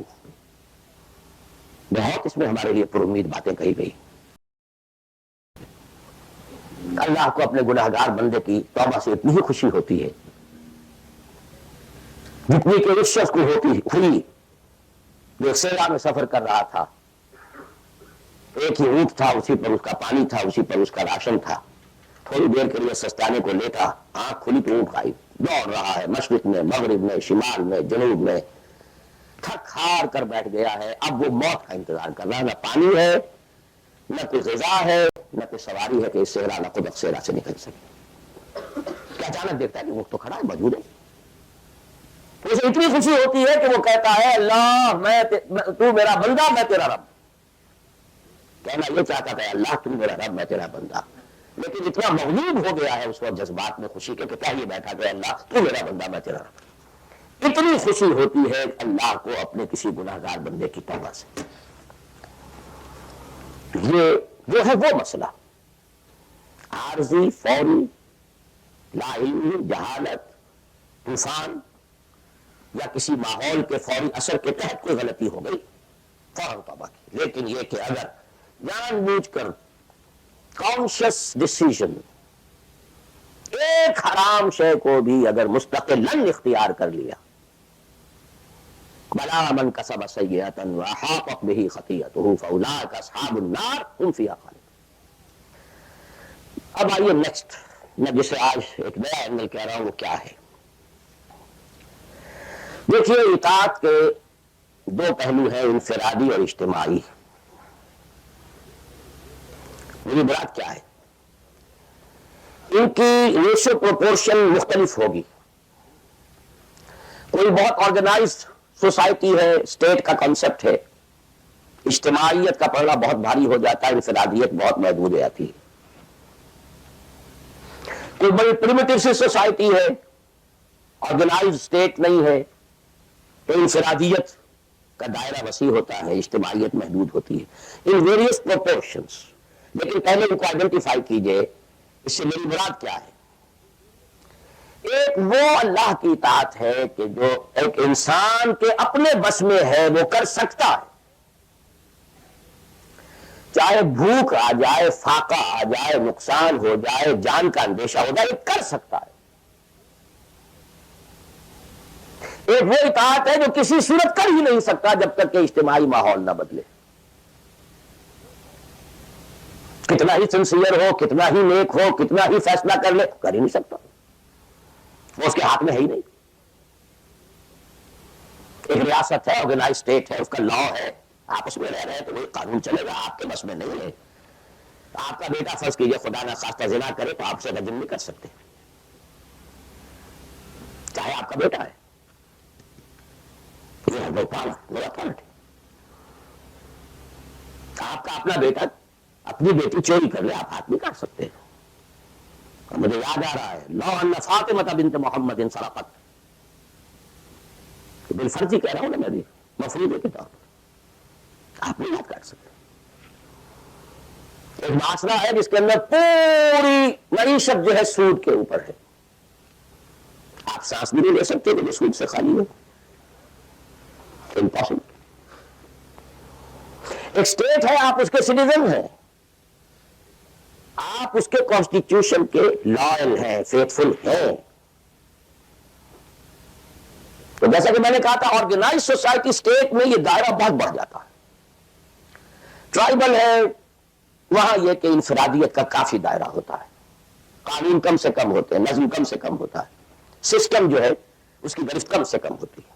بہت اس میں ہمارے لیے پر امید باتیں کہی گئی. اللہ کو اپنے گناہگار بندے کی توبہ سے اتنی ہی خوشی ہوتی ہے جتنی کہ اس شخص کو ہوئی جو صحرا میں سفر کر رہا تھا. ایک ہی اونٹ تھا، اسی پر اس کا پانی تھا، اسی پر اس کا راشن تھا. تھوڑی دیر کے لیے سستانے کو لیتا، آنکھ کھلی تو اونٹ غائب. دوڑ رہا ہے مشرق میں، مغرب میں، شمال میں، جنوب میں، تھک ہار کر بیٹھ گیا ہے. اب وہ موت کا انتظار کر رہا ہے. نہ پانی ہے، نہ کوئی غذا ہے، نہ کوئی سواری ہے کہ اس صحرا نہ خود صحرا سے نکل سکے. کیا اچانک دیکھتا ہے کہ اونٹ تو کھڑا ہے، موجود ہے. اسے اتنی خوشی ہوتی ہے کہ وہ کہتا ہے اللہ تو میرا بندہ، میں تیرا رب. کہنا یہ چاہتا تھا اللہ تم میرا رب میں تیرا بندہ، لیکن اتنا مغلوب ہو گیا ہے اس وقت جذبات میں خوشی کے کہ چاہیے بیٹھا کہ اللہ تو میرا بندہ میں تیرا رب. اتنی خوشی ہوتی ہے اللہ کو اپنے کسی گناہگار بندے کی توبہ سے. یہ جو ہے وہ مسئلہ عارضی، فوری، لا علمی، جہالت، طوفان یا کسی ماحول کے فوری اثر کے تحت کوئی غلطی ہو گئی فوراً توبہ کی. لیکن یہ کہ اگر جان بوجھ کر کانشیس ڈیسیژن ایک حرام شے کو بھی اگر مستقلاً اختیار کر لیا، بلا من کسب سیئۃ وأحاطت بہ خطیئتہ فأولئک اصحاب النار هم فیہا خالدون. اب آئیے نیکسٹ، میں جسے آج ایک نیا اینگل کہہ رہا ہوں وہ کیا ہے. دیکھیے اطاعت کے دو پہلو ہیں، انفرادی اور اجتماعی. میری مراد کیا ہے؟ ان کی ریشو پروپورشن مختلف ہوگی. کوئی بہت آرگنائزڈ سوسائٹی ہے، اسٹیٹ کا کنسپٹ ہے، اجتماعیت کا پڑھنا بہت بھاری ہو جاتا ہے، انفرادیت بہت محدود ہو جاتی ہے. کوئی بڑی پریمیٹیو سی سوسائٹی ہے، آرگنائزڈ اسٹیٹ نہیں ہے، تو انفرادیت کا دائرہ وسیع ہوتا ہے، اجتماعیت محدود ہوتی ہے. In various proportions. لیکن پہلے ان کو آئیڈینٹیفائی کیجئے، اس سے میری مراد کیا ہے. ایک وہ اللہ کی اطاعت ہے کہ جو ایک انسان کے اپنے بس میں ہے، وہ کر سکتا ہے. چاہے بھوک آ جائے، فاقہ آ جائے، نقصان ہو جائے، جان کا اندیشہ ہو جائے، یہ کر سکتا ہے. ایک وہ اطاعت ہے جو کسی صورت کر ہی نہیں سکتا جب تک کہ اجتماعی ماحول نہ بدلے. کتنا ہی سنسیئر ہو، کتنا ہی نیک ہو، کتنا ہی فیصلہ کر لے، کر ہی نہیں سکتا. وہ اس کے ہاتھ میں ہے ہی نہیں. ایک ریاست ہے، آرگنائز اسٹیٹ ہے، اس کا لا ہے، آپ اس میں رہ رہے ہیں تو وہی قانون چلے گا. آپ کے بس میں نہیں ہے. آپ کا بیٹا فرض کیجئے خدا نہ خواستہ زنا کرے تو آپ سے رجم نہیں کر سکتے، چاہے آپ کا بیٹا ہے. آپ کا اپنا بیٹا اپنی بیٹی چوری کر لے، آپ ہاتھ نہیں کاٹ سکتے. مجھے یاد آ رہا ہے لو ان فاطمہ بنت محمد سرقت، بالفرضی کہہ رہا ہوں نا میں بھی، مفروضے کے طور پر آپ نہیں ہاتھ کاٹ سکتے. ایک معاشرہ ہے جس کے اندر پوری معیشت جو ہے سود کے اوپر ہے. آپ سانس بھی نہیں لے سکتے کہ سود سے خالی ہو. امپاسبل. ایک اسٹیٹ ہے، آپ اس کے سٹیزن ہیں، آپ اس کے کانسٹیٹیوشن کے لائل ہیں، فیتھفل ہیں. تو جیسا کہ میں نے کہا تھا آرگنائز سوسائٹی اسٹیٹ میں یہ دائرہ بہت بڑھ جاتا ہے. ٹرائبل ہے، وہاں یہ کہ انفرادیت کا کافی دائرہ ہوتا ہے، قانون کم سے کم ہوتے ہیں، نظم کم سے کم ہوتا ہے، سسٹم جو ہے اس کی گرفت کم سے کم ہوتی ہے.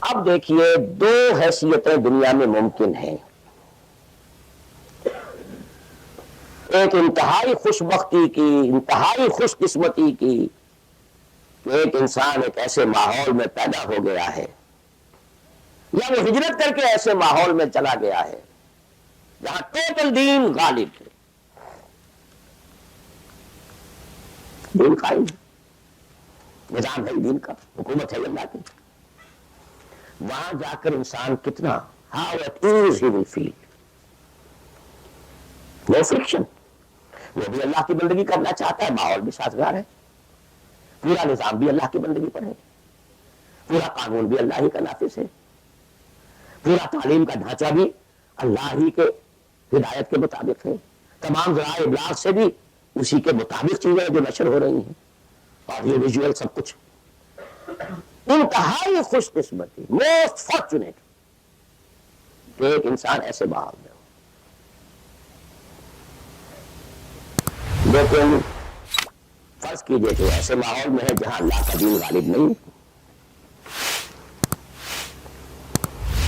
اب دیکھیے دو حیثیتیں دنیا میں ممکن ہیں. ایک انتہائی خوش بختی کی، انتہائی خوش قسمتی کی کہ ایک انسان ایک ایسے ماحول میں پیدا ہو گیا ہے یا وہ ہجرت کر کے ایسے ماحول میں چلا گیا ہے جہاں ٹوٹل دین غالب ہے، دین قائم ہے، نظام ہے دین کا، حکومت ہے اللہ کی. وہاں جا کر انسان کتنا how at ease he will feel. No friction. وہ بھی اللہ کی بندگی کرنا چاہتا ہے، ماحول بھی سازگار ہے، پورا نظام بھی اللہ کی بندگی پر ہے، پورا قانون بھی اللہ ہی کا نافذ ہے، پورا تعلیم کا ڈھانچہ بھی اللہ ہی کے ہدایت کے مطابق ہے، تمام ذرائع ابلاغ سے بھی اسی کے مطابق چیزیں جو نشر ہو رہی ہیں، اور یہ ویژول سب کچھ انتہائی خوش قسمتی، موسٹ فارچونیٹ کہ ایک انسان ایسے ماحول میں ہو۔ لیکن فرض کیجئے کہ ایسے ماحول میں ہے جہاں اللہ کا دین غالب نہیں،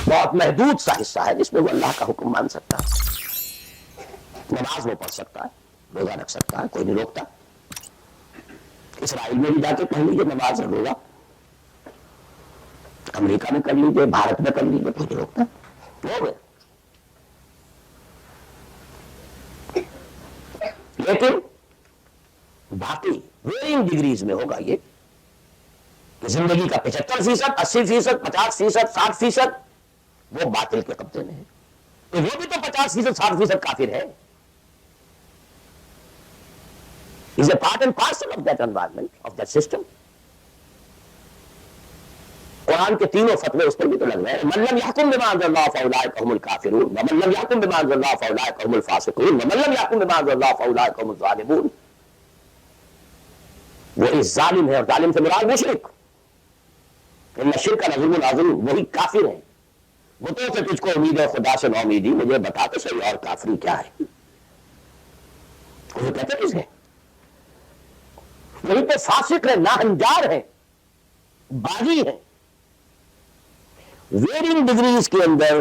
بہت محدود سا حصہ ہے جس میں وہ اللہ کا حکم مان سکتا ہے، نماز وہ پڑھ سکتا ہے، روزہ رکھ سکتا ہے، کوئی نہیں روکتا۔ اسرائیل میں بھی جا کے پڑھ لیجیے نماز اور روزہ، امریکہ میں کر لیجیے، بھارت میں کر لیجیے، کوئی نہیں روکتا، ہو گئے۔ لیکن باقی ویرنگ ڈگریز میں ہوگا یہ کہ زندگی کا 75%، 80%، 50%، 60% وہ باطل کے قبضے میں ہے، تو وہ بھی تو 50%، 60% کافر ہے۔ is a part and parcel of that environment, of that system۔ قرآن کے تینوں فتوے اس پر بھی تو لگ رہے ہیں، من لم يحكم بما انزل الله فاولئك هم الكافرون ومن لم يحكم بما انزل الله فاولئك هم الفاسقون ومن لم يحكم بما انزل الله فاولئك هم الظالمون۔ وہ اس ظالم ہے، اور ظالم سے مراد مشرک، ان الشرک لظلم عظیم، وہی کافر ہیں۔ بتوں سے تجھ کو امید ہے، خدا سے نہ امیدی، مجھے بتا تو صحیح اور کافری کیا ہے، وہ کہتے کس ہے؟ وہی پہ فاسق ہے، ناہنجار ہے، باغی ہے۔ ویرنگ ڈگریز کے اندر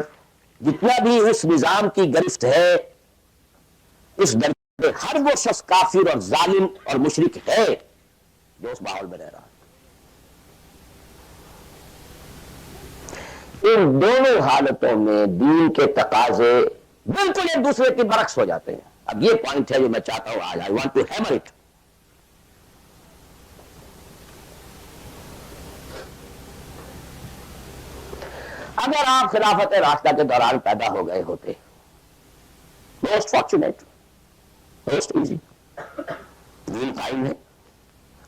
جتنا بھی اس نظام کی گرفت ہے، اس درجے ہر وہ شخص کافر اور ظالم اور مشرک ہے جو اس ماحول میں رہ رہا ہے۔ ان دونوں حالتوں میں دین کے تقاضے بالکل ایک دوسرے کے برعکس ہو جاتے ہیں۔ اب یہ پوائنٹ ہے جو میں چاہتا ہوں آج، I want to hammer it۔ اگر آپ خلافت راشدہ کے دوران پیدا ہو گئے ہوتے، موسٹ فارچونیٹ، موسٹ ایزی، دین قائم ہے،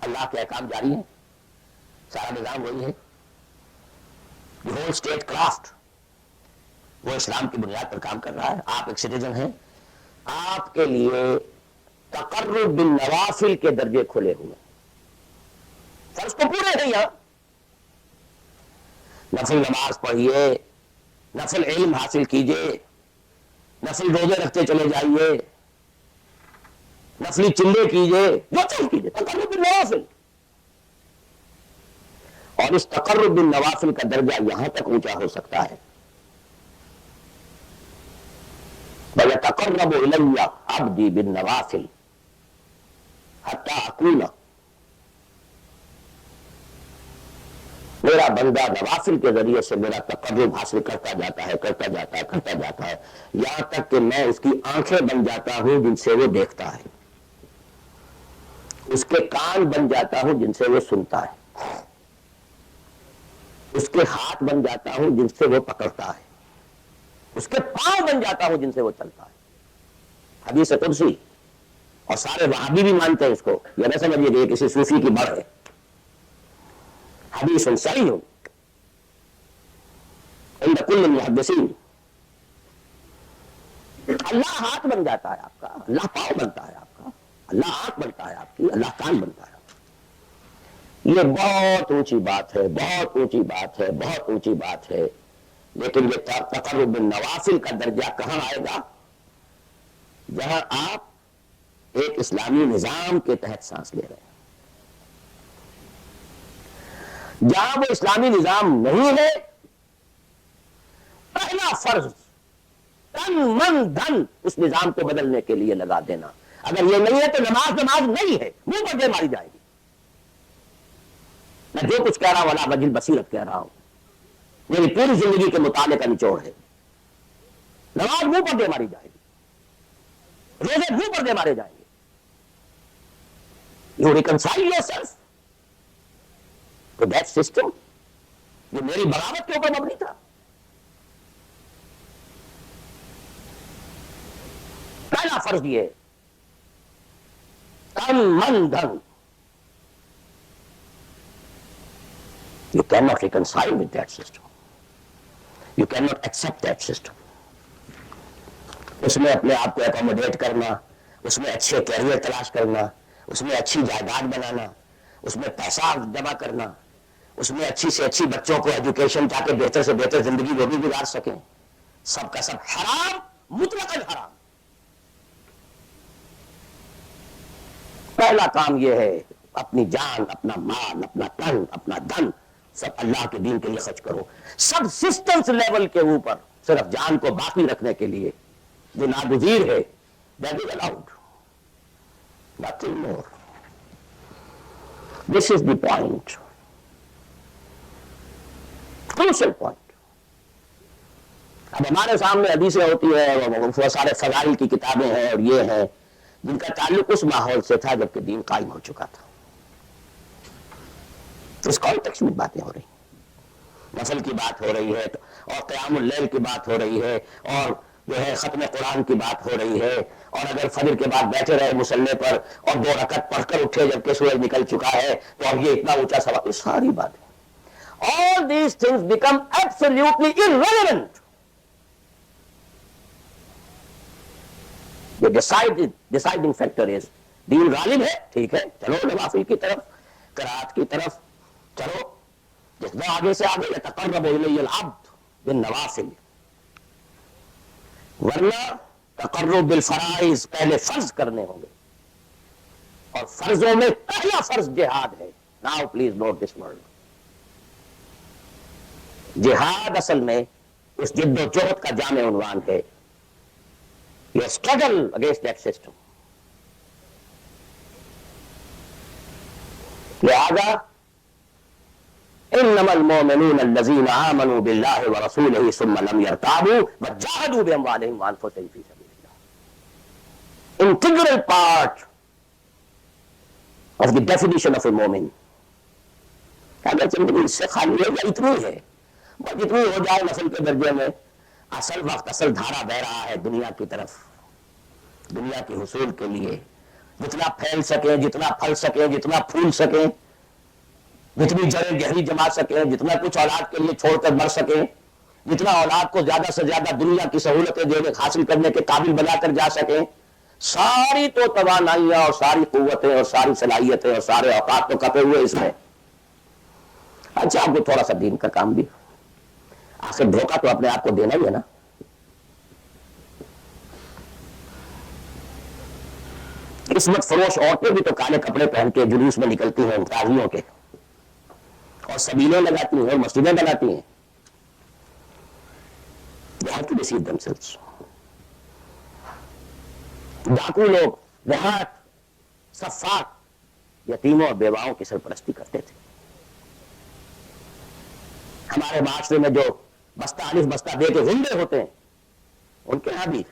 اللہ کے احکام جاری ہیں، سارا نظام وہی ہے، ہول اسٹیٹ کرافٹ وہ اسلام کی بنیاد پر کام کر رہا ہے، آپ ایک سٹیزن ہیں، آپ کے لیے تقرب بالنوافل کے درجے کھلے ہوئے، فرض تو پورے ہیں یہاں، نفل نماز پڑھیے، نفل علم حاصل کیجئے، نفل روزے رکھتے چلے جائیے، نفلی چلے کیجئے، جو چیز کیجئے، تقرب بالنوافل۔ اور اس تقرب بالنوافل کا درجہ یہاں تک اونچا ہو سکتا ہے، وَيَتَقَرَّبُ إِلَيَّ عَبْدِي بِالنَّوَافِلِ حَتَّى أَكُونَ، میرا بندہ نوافل کے ذریعے سے میرا تقرب حاصل کرتا جاتا ہے، کرتا جاتا ہے، کرتا جاتا ہے، یہاں تک کہ میں اس کی آنکھیں بن جاتا ہوں جن سے وہ دیکھتا ہے، اس کے کان بن جاتا ہوں جن سے وہ سنتا ہے، اس کے ہاتھ بن جاتا ہوں جن سے وہ پکڑتا ہے، اس کے پاؤں بن جاتا ہوں جن سے وہ چلتا ہے۔ حدیث قدسی، اور سارے وہابی بھی مانتے ہیں اس کو، یہ نہ سمجھیے کہ یہ کسی صوفی کی بڑھ ہے، حدیث صحیح عند کل المحدثین۔ اللہ ہاتھ بن جاتا ہے آپ کا، اللہ پاؤں بنتا ہے آپ کا، اللہ آنکھ بنتا ہے آپ کی، اللہ کان بنتا ہے۔ یہ بہت اونچی بات ہے، بہت اونچی بات ہے، بہت اونچی بات ہے، لیکن یہ تقرب بالنوافل کا درجہ کہاں آئے گا؟ جہاں آپ ایک اسلامی نظام کے تحت سانس لے رہے ہیں۔ جہاں وہ اسلامی نظام نہیں ہے، پہلا فرض تن من دھن اس نظام کو بدلنے کے لیے لگا دینا۔ اگر یہ نہیں ہے تو نماز نہیں ہے، منہ پر دے ماری جائے گی۔ میں جو کچھ کہہ رہا ہوں ولا وجہ بصیرت کہہ رہا ہوں، میری پوری زندگی کے مطالعے کا نچوڑ ہے۔ نماز منہ پر دے ماری جائے گی، روزے منہ پر دے مارے جائیں گے۔ You reconcile yourself to that system جو میری بغاوت کے اوپر مبنی تھا۔ پہلا فرض یہ ہے تن من دھن. You cannot reconcile with that system. You cannot accept that system. اس میں اپنے آپ کو اکوموڈیٹ کرنا، اس میں اچھے کیریئر تلاش کرنا، اس میں اچھی جائیداد بنانا، اس میں پیسہ جمع کرنا، اس میں اچھی سے اچھی بچوں کو ایجوکیشن تاکہ بہتر سے بہتر زندگی وہ بھی گزار سکیں، سب کا سب حرام، مطلقاً حرام. پہلا کام یہ ہے اپنی جان، اپنا مال، اپنا تن، اپنا دھن سب اللہ کے دین کے لیے خرچ کرو. سبسسٹنس لیول کے اوپر صرف جان کو باقی رکھنے کے لیے جو ناگزیر ہے، that is allowed. Nothing more. This is the point. Crucial point. اب ہمارے سامنے حدیثیں ہوتی ہیں، وہ سارے فضائل کی کتابیں ہیں اور یہ ہیں جن کا تعلق اس ماحول سے تھا جبکہ دین قائم ہو چکا تھا. اس کانٹیکسٹ میں باتیں ہو رہی ہیں، نفل کی بات ہو رہی ہے اور قیام اللیل کی بات ہو رہی ہے اور جو ہے ختم قرآن کی بات ہو رہی ہے، اور اگر فجر کے بعد بیٹھے رہے مصلی پر اور 2 رکعت پڑھ کر اٹھے جبکہ سورج نکل چکا ہے تو اب یہ اتنا اونچا سوال، یہ ساری باتیں. All these things become absolutely irrelevant. The deciding factor is دین غالب ہے، ٹھیک ہے، چلو نوافل کی طرف، قرات کی طرف چلو، جتنا آگے سے آگے یتقرب الی العبد بالنوافل. ورنہ تقرب بالفرائض پہلے فرض کرنے ہوں گے، اور فرضوں میں پہلا فرض جہاد ہے. Now please note this word. جہاد اصل میں اس جد و جہد کا جامع عنوان ہے. Your struggle against that system. لہذا انما المؤمنون الذين آمنوا بالله ورسوله ثم لم يرتابوا وجاهدوا باموالهم وانفسهم في سبيل الله. Integral part of the definition of a مومن. اگر زندگی اس سے خالی ہے یا اتنی ہے، بس اتنی ہو جائے نفل کے درجے میں، اصل وقت اصل دھارا بہ رہا ہے دنیا کی طرف، دنیا کے حصول کے لیے، جتنا پھیل سکیں، جتنا پھل سکیں، جتنا پھول سکیں، جتنی جڑیں گہری جما سکیں، جتنا کچھ اولاد کے لیے چھوڑ کر مر سکیں، جتنا اولاد کو زیادہ سے زیادہ دنیا کی سہولتیں دینے حاصل کرنے کے قابل بنا کر جا سکیں، ساری تو توانائیاں اور ساری قوتیں اور ساری صلاحیتیں اور سارے اوقات تو کپے ہوئے اس میں. اچھا آپ کو تھوڑا سا دین کا کام بھی، آخر دھوکہ تو اپنے آپ کو دینا ہی ہے نا. قسمت فروش عورتیں بھی تو کالے کپڑے پہن کے جلوس میں نکلتی ہیں قاضیوں کے، اور سبیلیں لگاتی ہیں اور مسجدیں بناتی ہیں. They have to deceive themselves. ڈاکو لوگ دیہات صفات یتیموں اور بیواؤں کی سرپرستی کرتے تھے. ہمارے معاشرے میں جو بستہ الف بستہ دے کے غنڈے ہوتے ہیں، ان کے یہاں بھی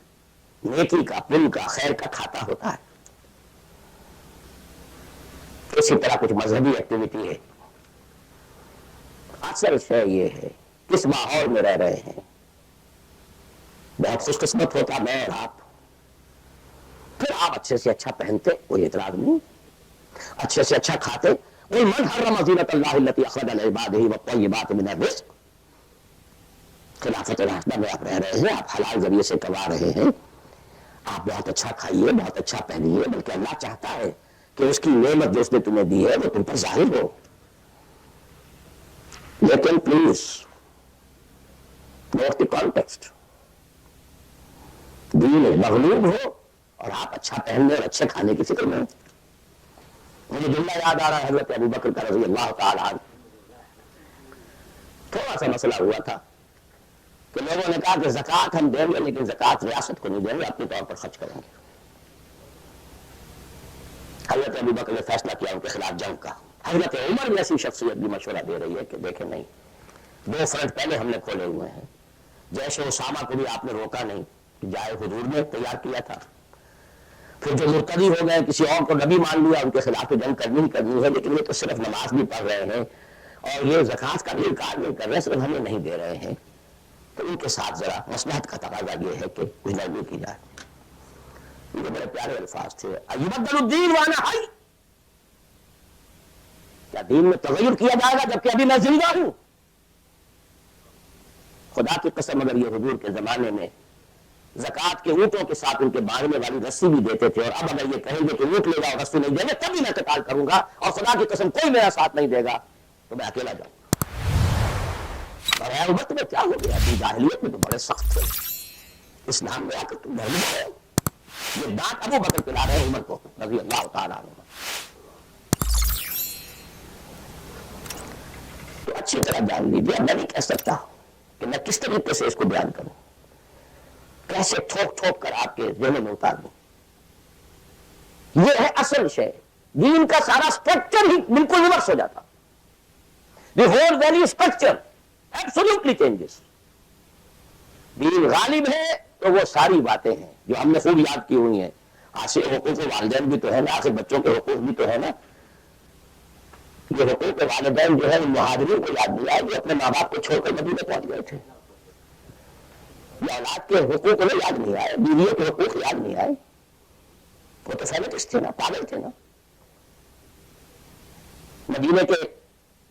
نیکی کا، پل کا، خیر کا کھاتا ہوتا ہے. اسی طرح کچھ مذہبی ایکٹیویٹی ہے. اصل شے یہ ہے کس ماحول میں رہ رہے ہیں. بہت خوش قسمت ہوتا میں اور آپ، پھر آپ اچھے سے اچھا پہنتے، کوئی اعتراض نہیں، اچھے سے اچھا کھاتے. قل من حرم زینۃ اللہ التی اخرج لعبادہ والطیبات من الرزق. خلافت راشدہ میں آپ رہ رہے ہیں، آپ حلال ذریعے سے کما رہے ہیں، آپ بہت اچھا کھائیے، بہت اچھا پہنیے، بلکہ اللہ چاہتا ہے کہ اس کی نعمت جو اس نے تمہیں دی ہے وہ تم پر ظاہر ہو. لیکن پلیز نوٹ دی کانٹیکسٹ. دین مغلوب ہو اور آپ اچھا پہننے اور اچھے کھانے کی فکر میں. مجھے جملہ یاد آ رہا ہے حضرت ابو بکر کا رضی اللہ تعالی عنہ. تھوڑا سا مسئلہ ہوا تھا کہ لوگوں نے کہا کہ زکوٰۃ ہم دیں گے لیکن زکوٰۃ ریاست کو نہیں دیں گے، اپنے طور پر خرچ کریں گے. حضرت ابو بکر نے فیصلہ کیا ان کے خلاف جنگ کا. حضرت عمر نے ایسی شخصیت بھی مشورہ دے رہی ہے کہ دیکھیں نہیں، 2 فرنٹ پہلے ہم نے کھولے ہوئے ہیں. جیش اسامہ کو بھی آپ نے روکا نہیں کہ جائے، حضور نے تیار کیا تھا. پھر جو مرتدی ہو گئے، کسی اور کو نبی مان لیا، ان کے خلاف تو جنگ کرنی ہی کرنی ہے، لیکن یہ تو صرف نماز بھی پڑھ رہے ہیں اور یہ زکوٰۃ کا بھی انکار نہیں کر رہے، صرف ہمیں نہیں دے رہے ہیں. تو ان کے ساتھ ذرا مصلحت کا تقاضا یہ ہے کہ کچھ نرمی کی جائے. یہ بڑے پیارے الفاظ تھے. ایبدل الدین وانا حی، کیا دین میں تغیر کیا جائے گا جبکہ ابھی میں زندہ ہوں؟ خدا کی قسم اگر یہ حضور کے زمانے میں زکوٰۃ کے اونٹوں کے ساتھ ان کے باندھنے والی رسی بھی دیتے تھے، اور اب اگر یہ کہیں گے کہ اونٹ لے جاؤ رسی نہیں دیں گے تبھی میں قتال کروں گا، اور خدا کی قسم کوئی میرا ساتھ نہیں دے گا تو میں اکیلا جاؤں گا. اور وقت میں کیا ہو گیا؟ تم جاہلیت میں تو بڑے سخت تھے، اسلام میں آ کر تم نرم ہو گئے. یہ دانت ابو بکر پلا رہے ہیں عمر کو رضی اللہ تعالیٰ عنہ. تو اچھی طرح جان لیجیے. میں نہیں کہہ سکتا کہ میں کس طریقے سے اس کو بیان کروں، کیسے ٹھوک ٹھوک کر آپ کے ذہن میں اتار دوں. یہ ہے اصل شے. دین کا سارا اسٹرکچر ہی بالکل ریورس ہو جاتا. The whole value structure absolutely changes. دین غالب ہے تو وہ ساری باتیں ہیں جو ہم نے خوب یاد کی ہوئی ہیں. آخر حقوق والدین بھی تو ہے نا، آخر بچوں کے حقوق بھی تو ہے نا. یہ حقوق والدین جو ہے مہاجرین کو یاد نہیں آئے جو اپنے ماں باپ کو چھوڑ کر مدینے پہنچ گئے تھے. یہ اولاد کے حقوق انہیں یاد نہیں آئے، بیویوں کے حقوق یاد نہیں آئے. وہ تو فینیٹکس تھے نا، پاگل تھے نا. مدینے کے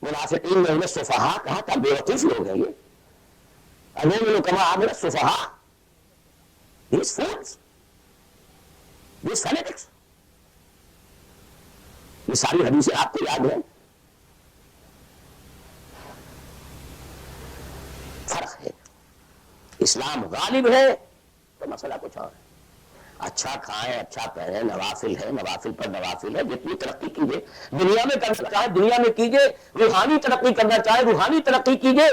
منافقین نے انہیں سفہا کہا تھا، بے وقوف لوگ ہیں یہ. انہوں نے کہا آمر سفہا، these fools, these fanatics. یہ ساری حدیثیں آپ کو یاد ہیں. فرق ہے. اسلام غالب ہے تو مسئلہ کچھ اور ہے. اچھا کھائیں، اچھا پہنیں، نوافل ہے، نوافل پر نوافل ہے. جتنی ترقی کیجئے دنیا میں کرنا چاہے دنیا میں کیجئے، روحانی ترقی کرنا چاہے روحانی ترقی کیجئے.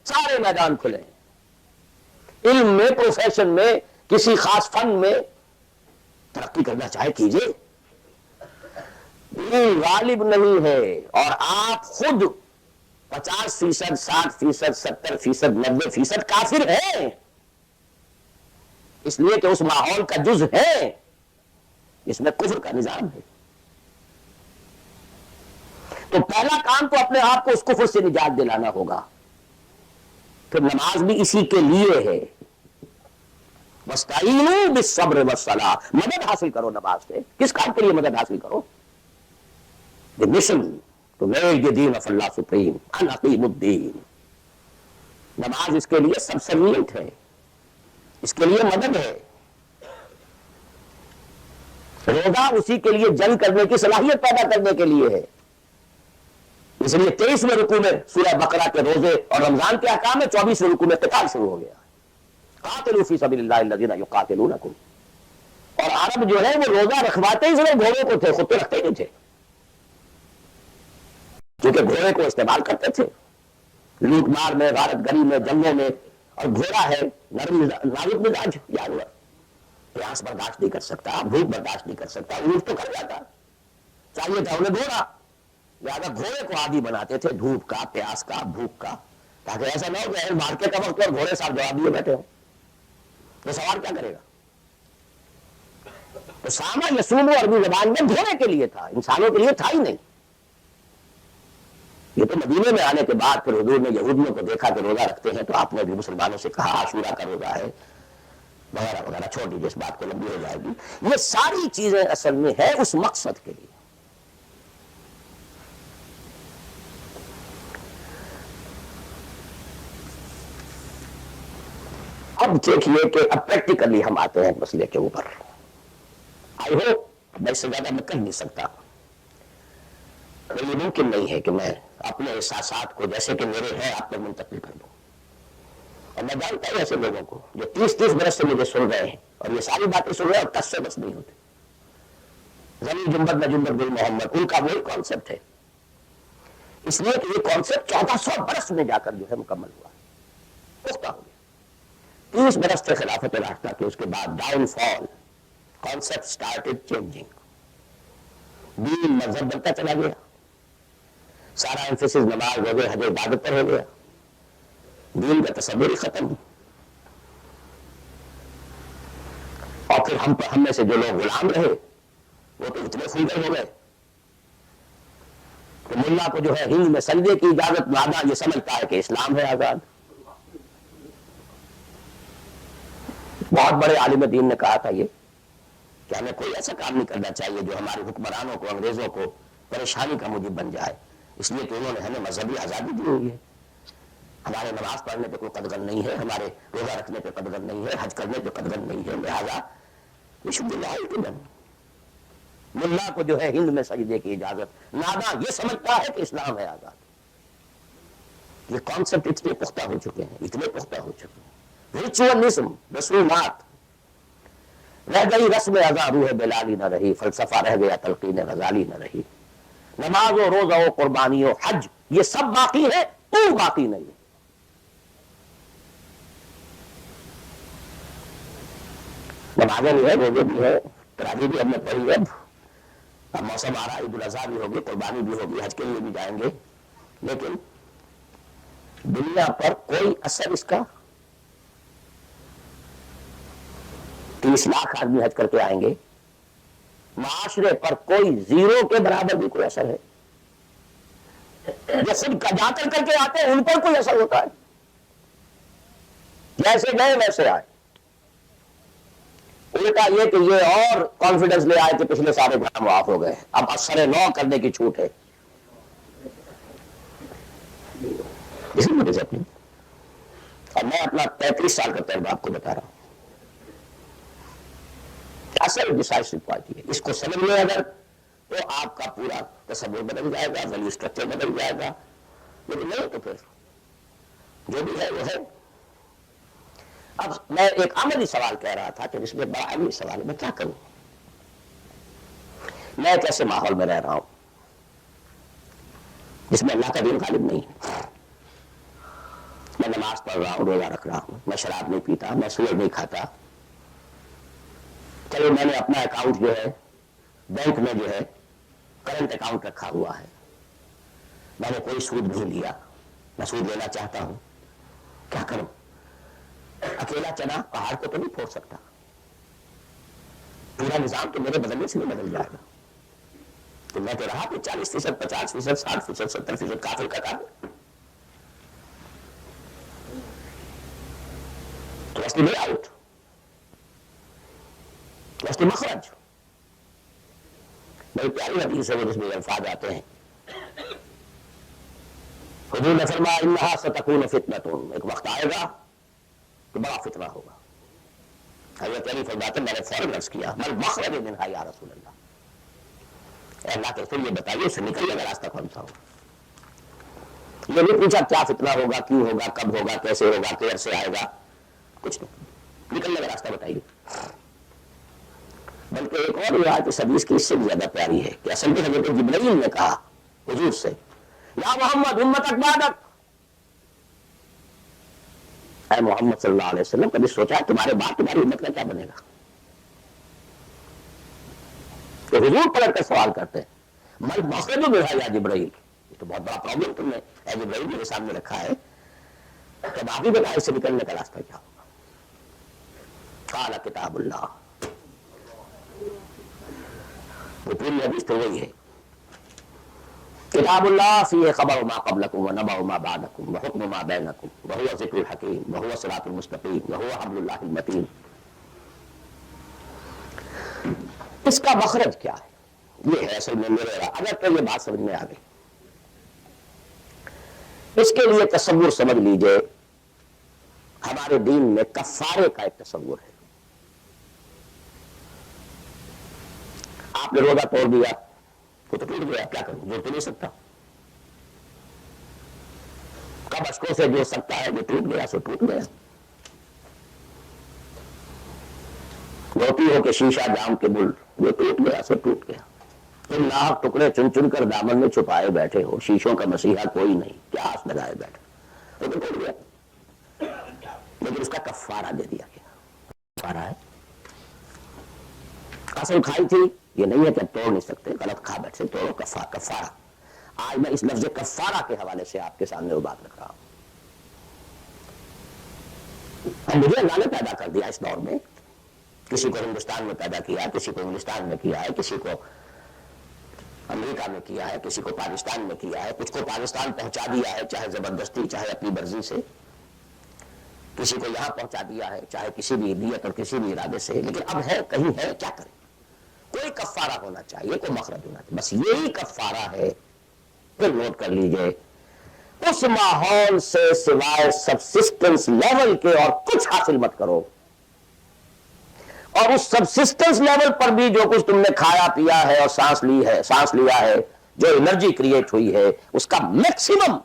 سارے میدان کھلے ہیں. علم میں، پروفیشن میں، کسی خاص فن میں ترقی کرنا چاہے کیجئے. دین غالب نہیں ہے اور آپ خود 50%، 60%، 70%، 90% کافر ہیں، اس لیے کہ اس ماحول کا جز ہے جس میں کفر کا نظام ہے. تو پہلا کام تو اپنے آپ کو اس کفر سے نجات دلانا ہوگا. پھر نماز بھی اسی کے لیے ہے. وَاسْتَعِینُوا بِالصَّبْرِ وَالصَّلَاةِ، مدد حاصل کرو نماز سے. کس کام کے لیے مدد حاصل کرو؟ The mission to make the deen of Allah supreme. أَنْ أَقِيمُوا الدِّينَ. نماز اس کے لیے سبسرینٹ ہے، اس کے لیے مدد ہے. روزہ اسی کے لیے جنگ کرنے کی صلاحیت پیدا کرنے کے لیے ہے. اس لیے 23ویں رکوع میں سورہ بقرہ کے روزے اور رمضان کے احکام میں 24ویں رکوع میں قتال شروع ہو گیا. قاتلوا فی سبیل اللہ الذین یقاتلونکم. اور عرب جو ہے وہ روزہ رکھواتے ہی صرف گھوڑے کو تھے، خود تو رکھتے نہیں تھے، کیونکہ گھوڑے کو استعمال کرتے تھے لوٹ مار میں، غارت گری میں، جنگوں میں. اور گھوڑا ہے نازک مزاج جانور، پیاس برداشت نہیں کر سکتا، بھوک برداشت نہیں کر سکتا. اونٹ تو کر جاتا، چاہیے تھا انہیں گھوڑا. لہٰذا گھوڑے کو عادی بناتے تھے دھوپ کا، پیاس کا، بھوک کا، تاکہ ایسا نہ ہو کہ مارکے کا وقت اور گھوڑے صاحب جواب دیے بیٹھے ہوں تو سوار کیا کرے گا. تو ساما یسوم عربی زبان میں گھوڑے کے لیے تھا، انسانوں کے لیے تھا ہی نہیں. یہ تو مدینے میں آنے کے بعد پھر حضور نے یہودیوں کو دیکھا کہ روزہ رکھتے ہیں تو آپ نے بھی مسلمانوں سے کہا عاشورہ کا روزہ ہے وغیرہ وغیرہ. چھوڑ دیجیے اس بات کو، لمبی ہو جائے گی. یہ ساری چیزیں اصل میں ہے اس مقصد کے لیے. اب دیکھیے کہ اب پریکٹیکلی ہم آتے ہیں مسئلے کے اوپر. آئی ہوپ میں اس سے زیادہ میں کہہ نہیں سکتا. یہ ممکن نہیں ہے کہ میں اپنے احساسات کو جیسے کہ میرے ہیں آپ پر منتقل کر دوں. اور میں جانتا ہوں ایسے لوگوں کو جو 30 برس سے مجھے سن رہے ہیں اور یہ ساری باتیں سن رہے ہیں اور کس سے بس نہیں ہوتے. زمین جنبت نہ جنبت گل محمد، ان کا وہی کانسیپٹ ہے. اس لیے کہ یہ کانسیپٹ 1400 برس میں جا کر جو ہے مکمل ہوا، پختہ ہو گیا. 30 برس سے خلافت راشدہ کے اس کے بعد ڈاؤن فال، کانسیپٹ سٹارٹڈ چینجنگ. دین مذہب بنتا چلا گیا، سارا ایمفیسس نماز روزے حج عبادت پر ہو گیا، دین کا تصور ہی ختم. اور پھر ہم میں سے جو لوگ غلام رہے وہ تو اتنے خنجر ہو گئے کہ ملا کو جو ہے ہند میں سجدے کی اجازت وعدہ یہ سمجھتا ہے کہ اسلام ہے آزاد. بہت بڑے عالم دین نے کہا تھا یہ کہ ہمیں کوئی ایسا کام نہیں کرنا چاہیے جو ہمارے حکمرانوں کو، انگریزوں کو پریشانی کا موجب بن جائے، اس لیے کہ انہوں نے ہمیں مذہبی آزادی دی ہوئی ہے. ہمارے نماز پڑھنے پہ کوئی قدغن نہیں ہے، ہمارے روزہ رکھنے پہ قدغن نہیں ہے، حج کرنے پہ قدغن نہیں ہے، لہذا ملا کو جو ہے ہند میں سجدے کی اجازت. ناداں یہ سمجھتا ہے کہ اسلام ہے آزاد. یہ کانسیپٹ اتنے پختہ ہو چکے ہیں، اتنے پختہ ہو چکے ہیں. ریچولزم، رسومات رہ گئی، رسم ازاں روح بلالی نہ رہی، فلسفہ رہ گیا تلقین غزالی نہ رہی. نماز و روزہ و قربانی و حج یہ سب باقی ہے، تو باقی نہیں. نمازیں بھی ہے، روزے بھی ہے، تراویح بھی ہم نے پڑھی ہے. اب موسم آ رہا، عید الاضحیٰ بھی ہوگی، قربانی بھی ہوگی، حج کے لیے بھی جائیں گے. لیکن دنیا پر کوئی اثر اس کا 30 لاکھ آدمی حج کر کے آئیں گے، معاشرے پر کوئی زیرو کے برابر بھی کوئی اثر ہے؟ جو خود جا کر کے آتے ہیں ان پر کوئی اثر ہوتا ہے؟ جیسے گئے ویسے آئے. الٹا یہ کہ یہ اور کانفیڈنس لے آئے کہ پچھلے سارے گناہ معاف ہو گئے، اب اثر نو کرنے کی چھوٹ ہے. اسی وجہ سے اور میں اپنا 35 سال کا تجربہ آپ کو بتا رہا ہوں. اصل ڈیسائیسو پارٹی ہے. اس کو سمجھ لیں اگر تو آپ کا پورا تصور بدل جائے گا، ویلیو اسٹرکچر بدل جائے گا. لیکن نہیں تو پھر جو بھی ہے وہ ہے. اب میں ایک عملی سوال کہہ رہا تھا کہ اس میں بڑا عملی سوال ہے، میں کیا کروں؟ میں ایک ایسے ماحول میں رہ رہا ہوں جس میں اللہ کا دین غالب نہیں ہے. میں نماز پڑھ رہا ہوں، روزہ رکھ رہا ہوں، میں شراب نہیں پیتا، میں سور نہیں کھاتا. چلو میں نے اپنا اکاؤنٹ جو ہے بینک میں جو ہے کرنٹ اکاؤنٹ رکھا ہوا ہے، میں نے کوئی سود نہیں لیا، میں سود لینا چاہتا ہوں، کیا کروں؟ اکیلا چنا پہاڑ کو تو نہیں پھوڑ سکتا. پورا نظام تو میرے بدلنے سے نہیں بدل جائے گا. تو میں تو رہا کہ 40%، 50%، 60%، 70% کافر کا کام. تو اصلی وے آؤٹ، اصلی مخرج. بڑی پیاری حدیث ہے جس میں الفاظ آتے ہیں. حضور نے فرمایا انہا ستکون فتنۃ، ایک وقت آئے گا تو بڑا فتنہ ہوگا. حضرت علی فرماتے ہیں میں نے فوراً عرض کیا مل مخرج منہا یا رسول اللہ، اے اللہ کے رسول یہ بتائیے اس سے نکلنے کا راستہ کون سا ہوگا. یہ نہیں پوچھا کیا فتنہ ہوگا، کیوں ہوگا، کب ہوگا، کیسے ہوگا، کدھر سے آئے گا، کچھ نہیں، نکلنے کا راستہ بتائیے. بلکہ ایک اور روایت اس حدیث کی اس سے بھی زیادہ پیاری ہے کہ اصل میں حضرت جبرائیل نے کہا حضور سے یا محمد امتک بعدک، اے محمد صلی اللہ علیہ وسلم کبھی سوچا ہے تمہارے بعد تمہاری امت کا کیا بنے گا؟ تو حضور پلٹ کر سوال کرتے ہیں مل مخرج منہا یا جبرائیل، یہ تو بہت بڑا پرابلم تم نے اے جبرائیل میرے سامنے رکھا ہے، تب آپ ہی بتائیں اس سے نکلنے کا راستہ کیا ہوگا. قال کتاب اللہ، وہ پوری حدیث تو وہی ہے. کتاب اللہ فیہ خبر ما قبلکم و نبأ ما بعدکم و حکم ما بینکم وہو ذکر الحکیم وہو صراط المستقیم وہو حبل اللہ المتین. اس کا مخرج کیا ہے؟ یہ ہے اصل میں میرے اگر تو یہ بات سمجھ میں آ گئی. اس کے لیے تصور سمجھ لیجئے ہمارے دین میں کفارے کا ایک تصور ہے. آپ نے روزہ توڑ دیا وہ تو ٹوٹ گیا، کیا کروں، جوڑ تو نہیں سکتا. کب اشکوں سے جوڑ سکتا ہے، جو ٹوٹ گیا سو ٹوٹ گیا. روتی ہو کہ شیشہ جام کے بل، جو ٹوٹ گیا سو ٹوٹ گیا. تم لاکھ ٹکڑے چن چن کر دامن میں چھپائے بیٹھے ہو، شیشوں کا مسیحا کوئی نہیں، کیا آس لگائے بیٹھے، وہ تو ٹوٹ گیا. لیکن اس کا کفارہ دے دیا گیا. کفارہ ہے، قسم کھائی تھی، یہ نہیں ہے کہ توڑ نہیں سکتے، غلط کھا بیٹھے توڑو، کفارہ. آج میں اس لفظ کفارہ کے حوالے سے آپ کے سامنے وہ بات رکھ رہا ہوں. مجھے اللہ نے پیدا کر دیا اس دور میں، کسی کو ہندوستان میں پیدا کیا، کسی کو انگلستان میں کیا ہے، کسی کو امریکہ میں کیا ہے، کسی کو پاکستان میں کیا ہے، کچھ کو پاکستان پہنچا دیا ہے چاہے زبردستی چاہے اپنی مرضی سے، کسی کو یہاں پہنچا دیا ہے چاہے کسی بھی نیت اور کسی بھی ارادے سے. لیکن اب ہے کہیں ہے، کیا کریں. کوئی کفارہ ہونا چاہیے، کوئی مخرج ہونا چاہیے، بس یہی کفارہ ہے۔ پھر نوٹ کر لیجئے، اس ماحول سے سوائے سبسسٹنس لیول کے اور کچھ حاصل مت کرو، اور اس سبسسٹنس لیول پر بھی جو کچھ تم نے کھایا پیا ہے اور سانس لیا ہے، جو انرجی کریٹ ہوئی ہے، اس کا میکسیمم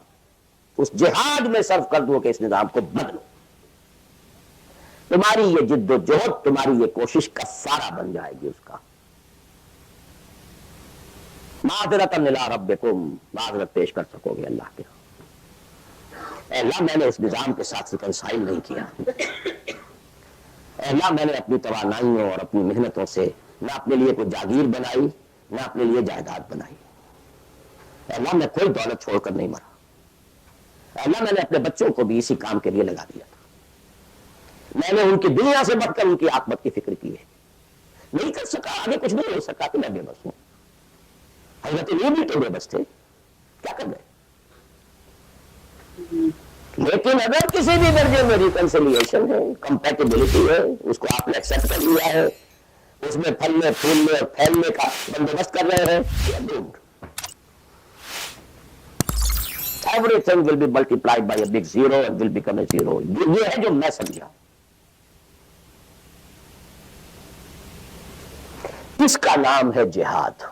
اس جہاد میں صرف کر دو کہ اس نظام کو بدلو۔ تمہاری یہ جد و جہد، تمہاری یہ کوشش کفارہ بن جائے گی اس کا۔ معذرۃ الی ربکم، معذرت پیش کر سکو گے اللہ کے۔ اے اللہ، میں نے اس نظام کے ساتھ ریکنسائل نہیں کیا۔ اے اللہ، میں نے اپنی توانائیوں اور اپنی محنتوں سے نہ اپنے لیے کوئی جاگیر بنائی، نہ اپنے لیے جائیداد بنائی۔ اے اللہ، میں کوئی دولت چھوڑ کر نہیں مرا۔ اے اللہ، میں نے اپنے بچوں کو بھی اسی کام کے لیے لگا دیا تھا۔ میں نے ان کی دنیا سے بڑھ کر ان کی عاقبت کی فکر کی ہے۔ نہیں کر سکا، آگے کچھ نہیں ہو سکا کہ میں بے بس ہوں۔ حضرت یہ بھی تو بے بس تھے، کیا کر گئے؟ لیکن اگر کسی بھی درجے میں ریکنسیلیشن ہے، کمپیٹیبلٹی ہے، اس کو آپ نے ایکسپٹ کر لیا ہے، اس میں پھلنے پھولنے اور پھیلنے کا بندوبست کر رہے ہیں، everything will be multiplied by a big zero and will become a zero۔ یہ ہے جو میں سمجھا۔ اس کا نام ہے جہاد۔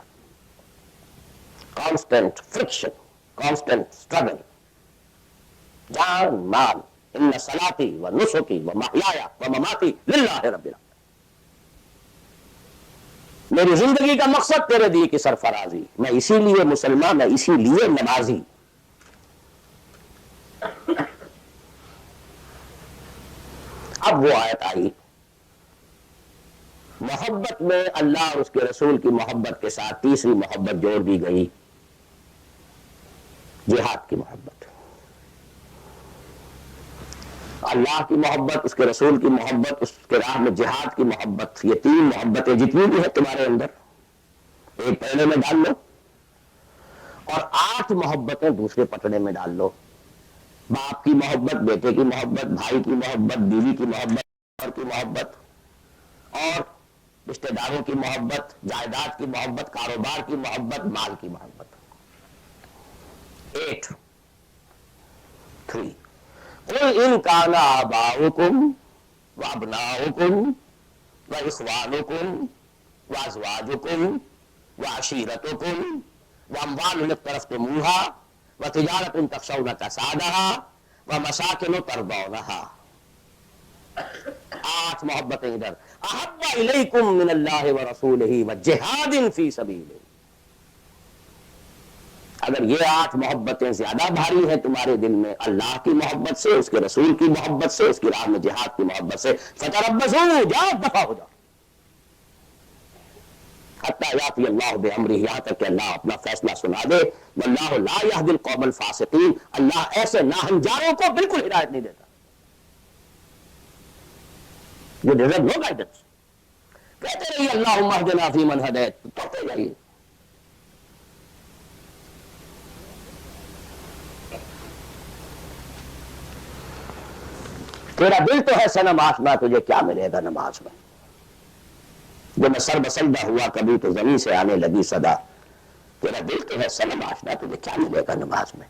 کانسٹنٹ فرکشن، کانسٹنٹ اسٹرگل، جان مال، ان صلاتی و نسکی و محیایا و مماتی للہ رب العالمین۔ میری زندگی کا مقصد تیرے دیے کی سرفرازی، میں اسی لیے مسلمان، میں اسی لیے نمازی۔ اب وہ آیت آئی، محبت میں اللہ اور اس کے رسول کی محبت کے ساتھ تیسری محبت جوڑ دی گئی، جہاد کی محبت۔ اللہ کی محبت، اس کے رسول کی محبت، اس کے راہ میں جہاد کی محبت، یہ تین محبتیں جتنی بھی ہیں تمہارے اندر، ایک پٹڑے میں ڈال لو اور 8 محبتیں دوسرے پٹڑے میں ڈال لو۔ باپ کی محبت، بیٹے کی محبت، بھائی کی محبت، بیوی کی محبت، کی محبت، اور رشتہ داروں کی محبت، جائیداد کی محبت، کاروبار کی محبت، مال کی محبت۔ 8 3 قل ان کان آباؤکم وابناؤکم واخوانکم وازواجکم وعشیرتکم واموال اقترفتموها وتجارت تخشون کسادها ومساکن ترضونها۔ 8 محبتیں ادھر، احب الیکم من اللہ ورسولہ وجہاد فی سبیلہ۔ اگر یہ 8 محبتیں زیادہ بھاری ہیں تمہارے دل میں، اللہ کی محبت سے، اس کے رسول کی محبت سے، اس کی راہ میں جہاد کی محبت سے، فتربصوا، جاؤ دفع ہو جاؤ، حتی یاتی اللہ بامرہ، یہاں تک کہ اللہ اپنا فیصلہ سنا دے۔ واللہ لا یہدی القوم الفاسقین، اللہ ایسے ناہنجاروں کو بالکل ہدایت نہیں دیتا۔ You deserve no guidance۔ کہتے رہیے اللہم اہدنا فیمن ہدیت، پڑھتے جائیے۔ تیرا دل تو ہے صنم آشنا، تجھے کیا ملے گا نماز میں؟ جو میں سر بسجدہ ہوا کبھی تو زمین سے آنے لگی صدا۔ تیرا دل تو ہے صنم آشنا، تجھے کیا ملے گا نماز میں؟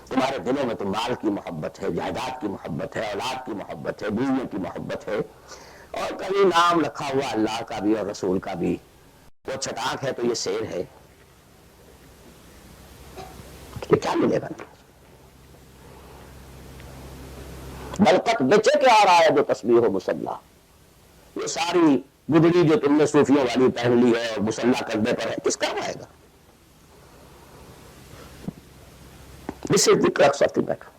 تمہارے دلوں میں تو مال کی محبت ہے، جائیداد کی محبت ہے، اولاد کی محبت ہے، بیویوں کی محبت ہے، اور کبھی نام رکھا ہوا اللہ کا بھی اور رسول کا بھی۔ وہ چٹاک ہے تو یہ شیر ہے، تو کیا ملے گا؟ بلکت بچے کے آ رہا ہے جو تسبیح و مسلح، یہ ساری گدڑی جو تم نے صوفیوں والی پہن لی ہے اور مسلح کندھے پر ہے، کس کام آئے گا؟ This is the crux of the matter۔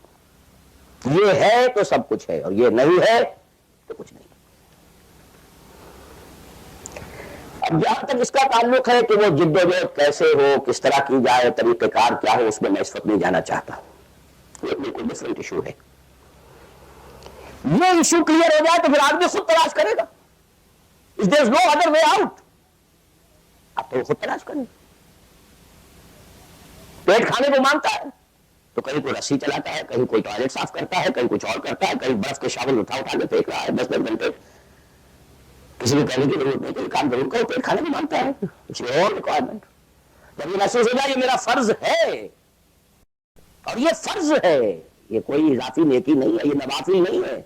یہ ہے تو سب کچھ ہے، اور یہ نہیں ہے تو کچھ نہیں۔ اب جہاں تک اس کا تعلق ہے کہ وہ جد و جہد کیسے ہو، کس طرح کی جائے، طریقہ کار کیا ہو، اس میں اس وقت نہیں جانا چاہتا۔ یہ بالکل ڈفرنٹ ایشو ہے۔ یہ ایشو کلیئر ہو جائے تو پھر آدمی خود تلاش کرے گا۔ If there is no other way out، اب تو وہ خود تلاش کرے گا۔ پیٹ کھانے کو مانگتا ہے تو کہیں کوئی رسی چلاتا ہے، کہیں کوئی ٹوائلٹ صاف کرتا ہے، کہیں کچھ اور کرتا ہے، کہیں برف کے شاول اٹھا کے پھینک رہا ہے 10 گھنٹے۔ کسی کو کہنے کی ضرورت نہیں کہ کام ضرور کرو، پیٹ کھانے کو مانگتا ہے، کچھ اور ریکوائرمنٹ. جب یہ محسوس ہو جائے یہ میرا فرض ہے، اور یہ فرض ہے، یہ کوئی اضافی نیکی نہیں ہے، یہ نوافل نہیں ہے.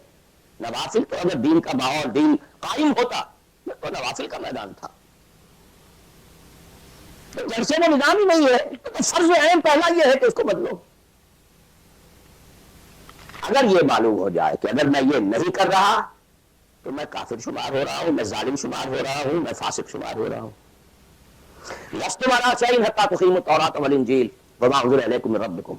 نوافل تو اگر دین کا ماحول، دین قائم ہوتا تو نوافل کا میدان تھا. جب سے وہ نظام ہی نہیں ہے تو فرض اہم پہلا یہ ہے کہ اس کو بدلو. اگر یہ معلوم ہو جائے کہ اگر میں یہ نہیں کر رہا تو میں کافر شمار ہو رہا ہوں، میں ظالم شمار ہو رہا ہوں، میں فاسق شمار ہو رہا ہوں. لست علی شیء حتی تقیموا التوراۃ والانجیل وما انزل الیکم من ربکم.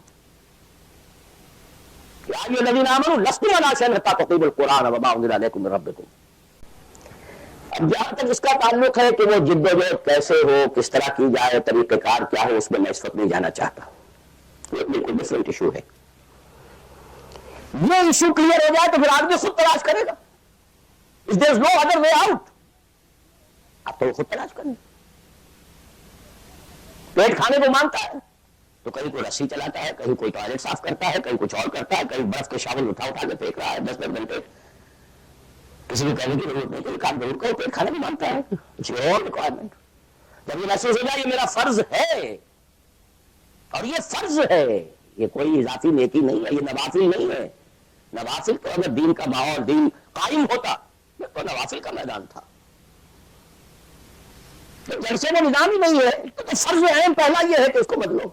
یا ایھا الذین آمنوا لست علی شیء حتی تقیموا القرآن وما انزل الیکم من ربکم. اب جہاں تک اس کا تعلق ہے کہ وہ جد و جہد کیسے ہو، کس طرح کی جائے، طریقہ کار کیا ہو، اس میں میں اس وقت نہیں جانا چاہتا. یہ بالکل ڈفرینٹ ایشو ہے. یہ ایشو کلیئر ہو جائے تو پھر آدمی خود تلاش کرے گا. If there is no other way out, اب تو وہ خود تلاش کریں. پیٹ کھانے کو مانگتا ہے تو کہیں کوئی رسی چلاتا ہے، کہیں کوئی ٹوائلٹ صاف کرتا ہے، کہیں کچھ اور کرتا ہے، کہیں برف کے شاول اٹھا کے پھینک رہا ہے 10 گھنٹے. کسی کو کہنے کی ضرورت نہیں کہ کام ضرور کرو، پیٹ کھانے کو مانگتا ہے، کچھ اور ریکوائرمنٹ. جب یہ محسوس ہو جائے یہ میرا فرض ہے، اور یہ فرض ہے، یہ کوئی اضافی نیکی نہیں ہے، یہ نوافل نہیں ہے. نوافل تو اگر دین کا ماحول، دین قائم ہوتا تو نوافل کا میدان تھا. جب سے وہ نظام ہی نہیں ہے تو فرض اہم پہلا یہ ہے کہ اس کو بدلو.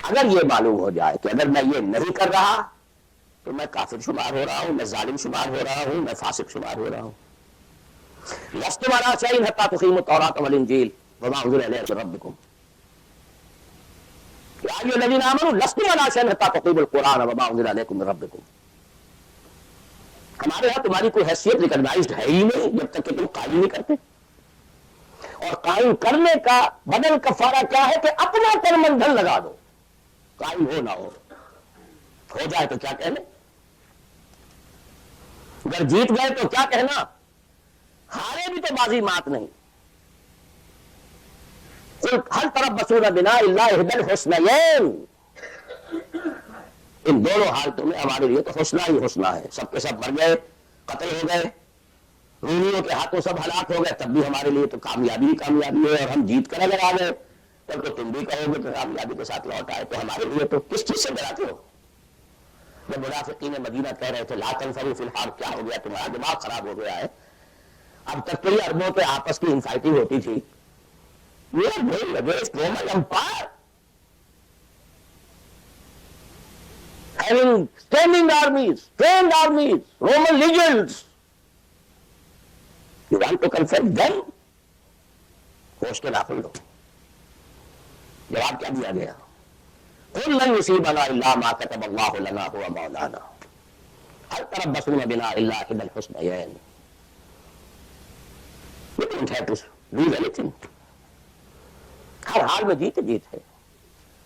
اگر یہ معلوم ہو جائے کہ اگر میں یہ نہیں کر رہا تو میں کافر شمار ہو رہا ہوں، میں ظالم شمار ہو رہا ہوں، میں فاسق شمار ہو رہا ہوں. لست علی شیء حتی تقیموا التوراۃ والانجیل وما انزل الیکم من ربکم. یا ایھا الذین آمنوا لست علی شیء حتی تقیموا القرآن وما انزل الیکم من ربکم. ہمارے ہاں تمہاری کوئی حیثیت ریکگنائزڈ ہے ہی نہیں جب تک کہ تم قائم نہیں کرتے. اور قائم کرنے کا بدل کفارہ کیا ہے کہ اپنا تن من دھن لگا دو. قائم ہو نہ ہو جائے تو کیا کہنے، اگر جیت گئے تو کیا کہنا، ہارے بھی تو بازی مات نہیں. ہر تربصون بنا الا احدی الحسنیین. ان دونوں حالتوں میں ہمارے لیے تو حسنہ ہی حسنہ ہے. سب کے سب مر گئے، قتل ہو گئے، رومیوں کے ہاتھوں سب ہلاک ہو گئے، تب بھی ہمارے لیے تو کامیابی ہی کامیابی ہے. اور ہم جیت کر اگر آ گئے تب تو تم بھی کہو گے کہ کامیابی کے ساتھ لوٹ آئے. تو ہمارے لیے تو کس چیز سے ڈراتے ہو؟ جب منافقین مدینہ کہہ رہے تھے لا تنفروا فی الحرب، کیا ہو گیا تمہارا دماغ خراب ہو گیا ہے؟ اب تک تو یہ عربوں کے آپس کی انفائٹنگ ہوتی تھی. We are going against Roman Empire, having standing armies, trained armies, Roman legions. You want to confront them? ہوش کے داخل دو. جواب کیا دیا گیا؟ قل لن يصيبنا الا ما كتب الله لنا هو مولانا هل تربصون بنا الا احدى الحسنيين. You don't have to lose anything. ہر حال میں جیت ہے.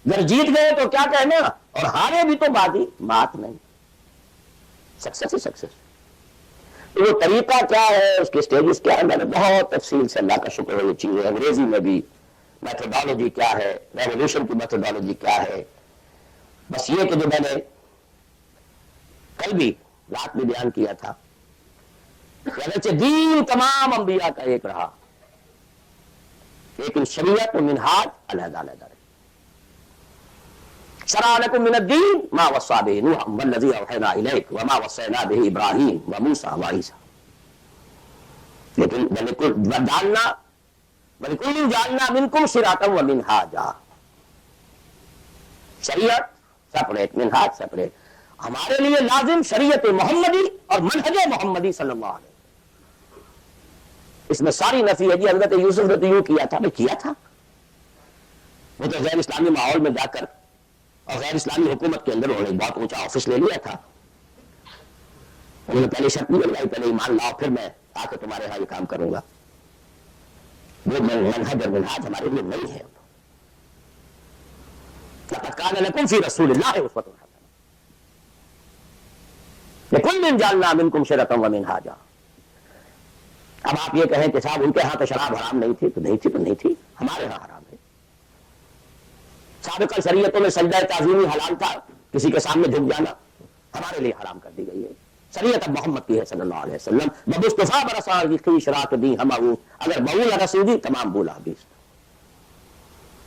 اگر جیت گئے تو کیا کہنا، اور ہارے بھی تو بازی مات نہیں. سکسیس ہی سکسیس. وہ طریقہ کیا ہے، اس کے سٹیجز کیا ہے، میں نے بہت تفصیل سے، اللہ کا شکر ہے، یہ چیزیں انگریزی میں بھی میتھڈالوجی کیا ہے، ریولیوشن کی میتھڈالوجی کیا ہے. بس یہ کہ جو میں نے کل بھی رات میں بیان کیا تھا، دین تمام انبیاء کا ایک رہا، لیکن شریعت و منہاج علیحدہ علیحدہ رہے. شرع لکم من الدین ما وصی بہ نوح والذی اوحینا الیک وما وصینا بہ ابراہیم وموسیٰ وعیسیٰ. لیکن وَلِكُلٍّ جَعَلْنَا مِنْكُمْ شِرْعَةً وَمِنْهَاجًا. شریعت سپریٹ، منہاج سپریٹ. ہمارے لیے لازم شریعت محمدی اور منہج محمدی صلی اللہ علیہ وسلم. اس میں ساری نفی ہے. جی حضرت یوسف نے تو یوں کیا تھا، میں کیا تھا. وہ تو غیر اسلامی ماحول میں جا کر اور غیر اسلامی حکومت کے اندر انہوں نے بہت اونچا آفس لے لیا تھا. انہوں نے پہلے شرط نہیں لگائی، پہلے ایمان لاؤ پھر میں آ کے تمہارے یہاں یہ کام کروں گا. وہ منہج اور منہاج ہمارے لیے نہیں ہے. لقد كان لكم في رسول الله اسوة حسنة لكل جعلنا منكم شرعة ومنهاجا. اب آپ یہ کہیں کہ صاحب ان کے ہاں تو شراب حرام نہیں تھی، تو نہیں تھی، تو نہیں تھی. ہمارے ہاں حرام ہے. سابقہ شریعتوں میں سجدہ تعظیمی حلال تھا، کسی کے سامنے جھک جانا ہمارے لیے حرام کر دی گئی ہے. شریعت محمد کی ہے صلی اللہ علیہ وسلم. بمصطفیٰ برسال کی شراط دی ہم اگر بول رسیدی تمام بولا حدیث.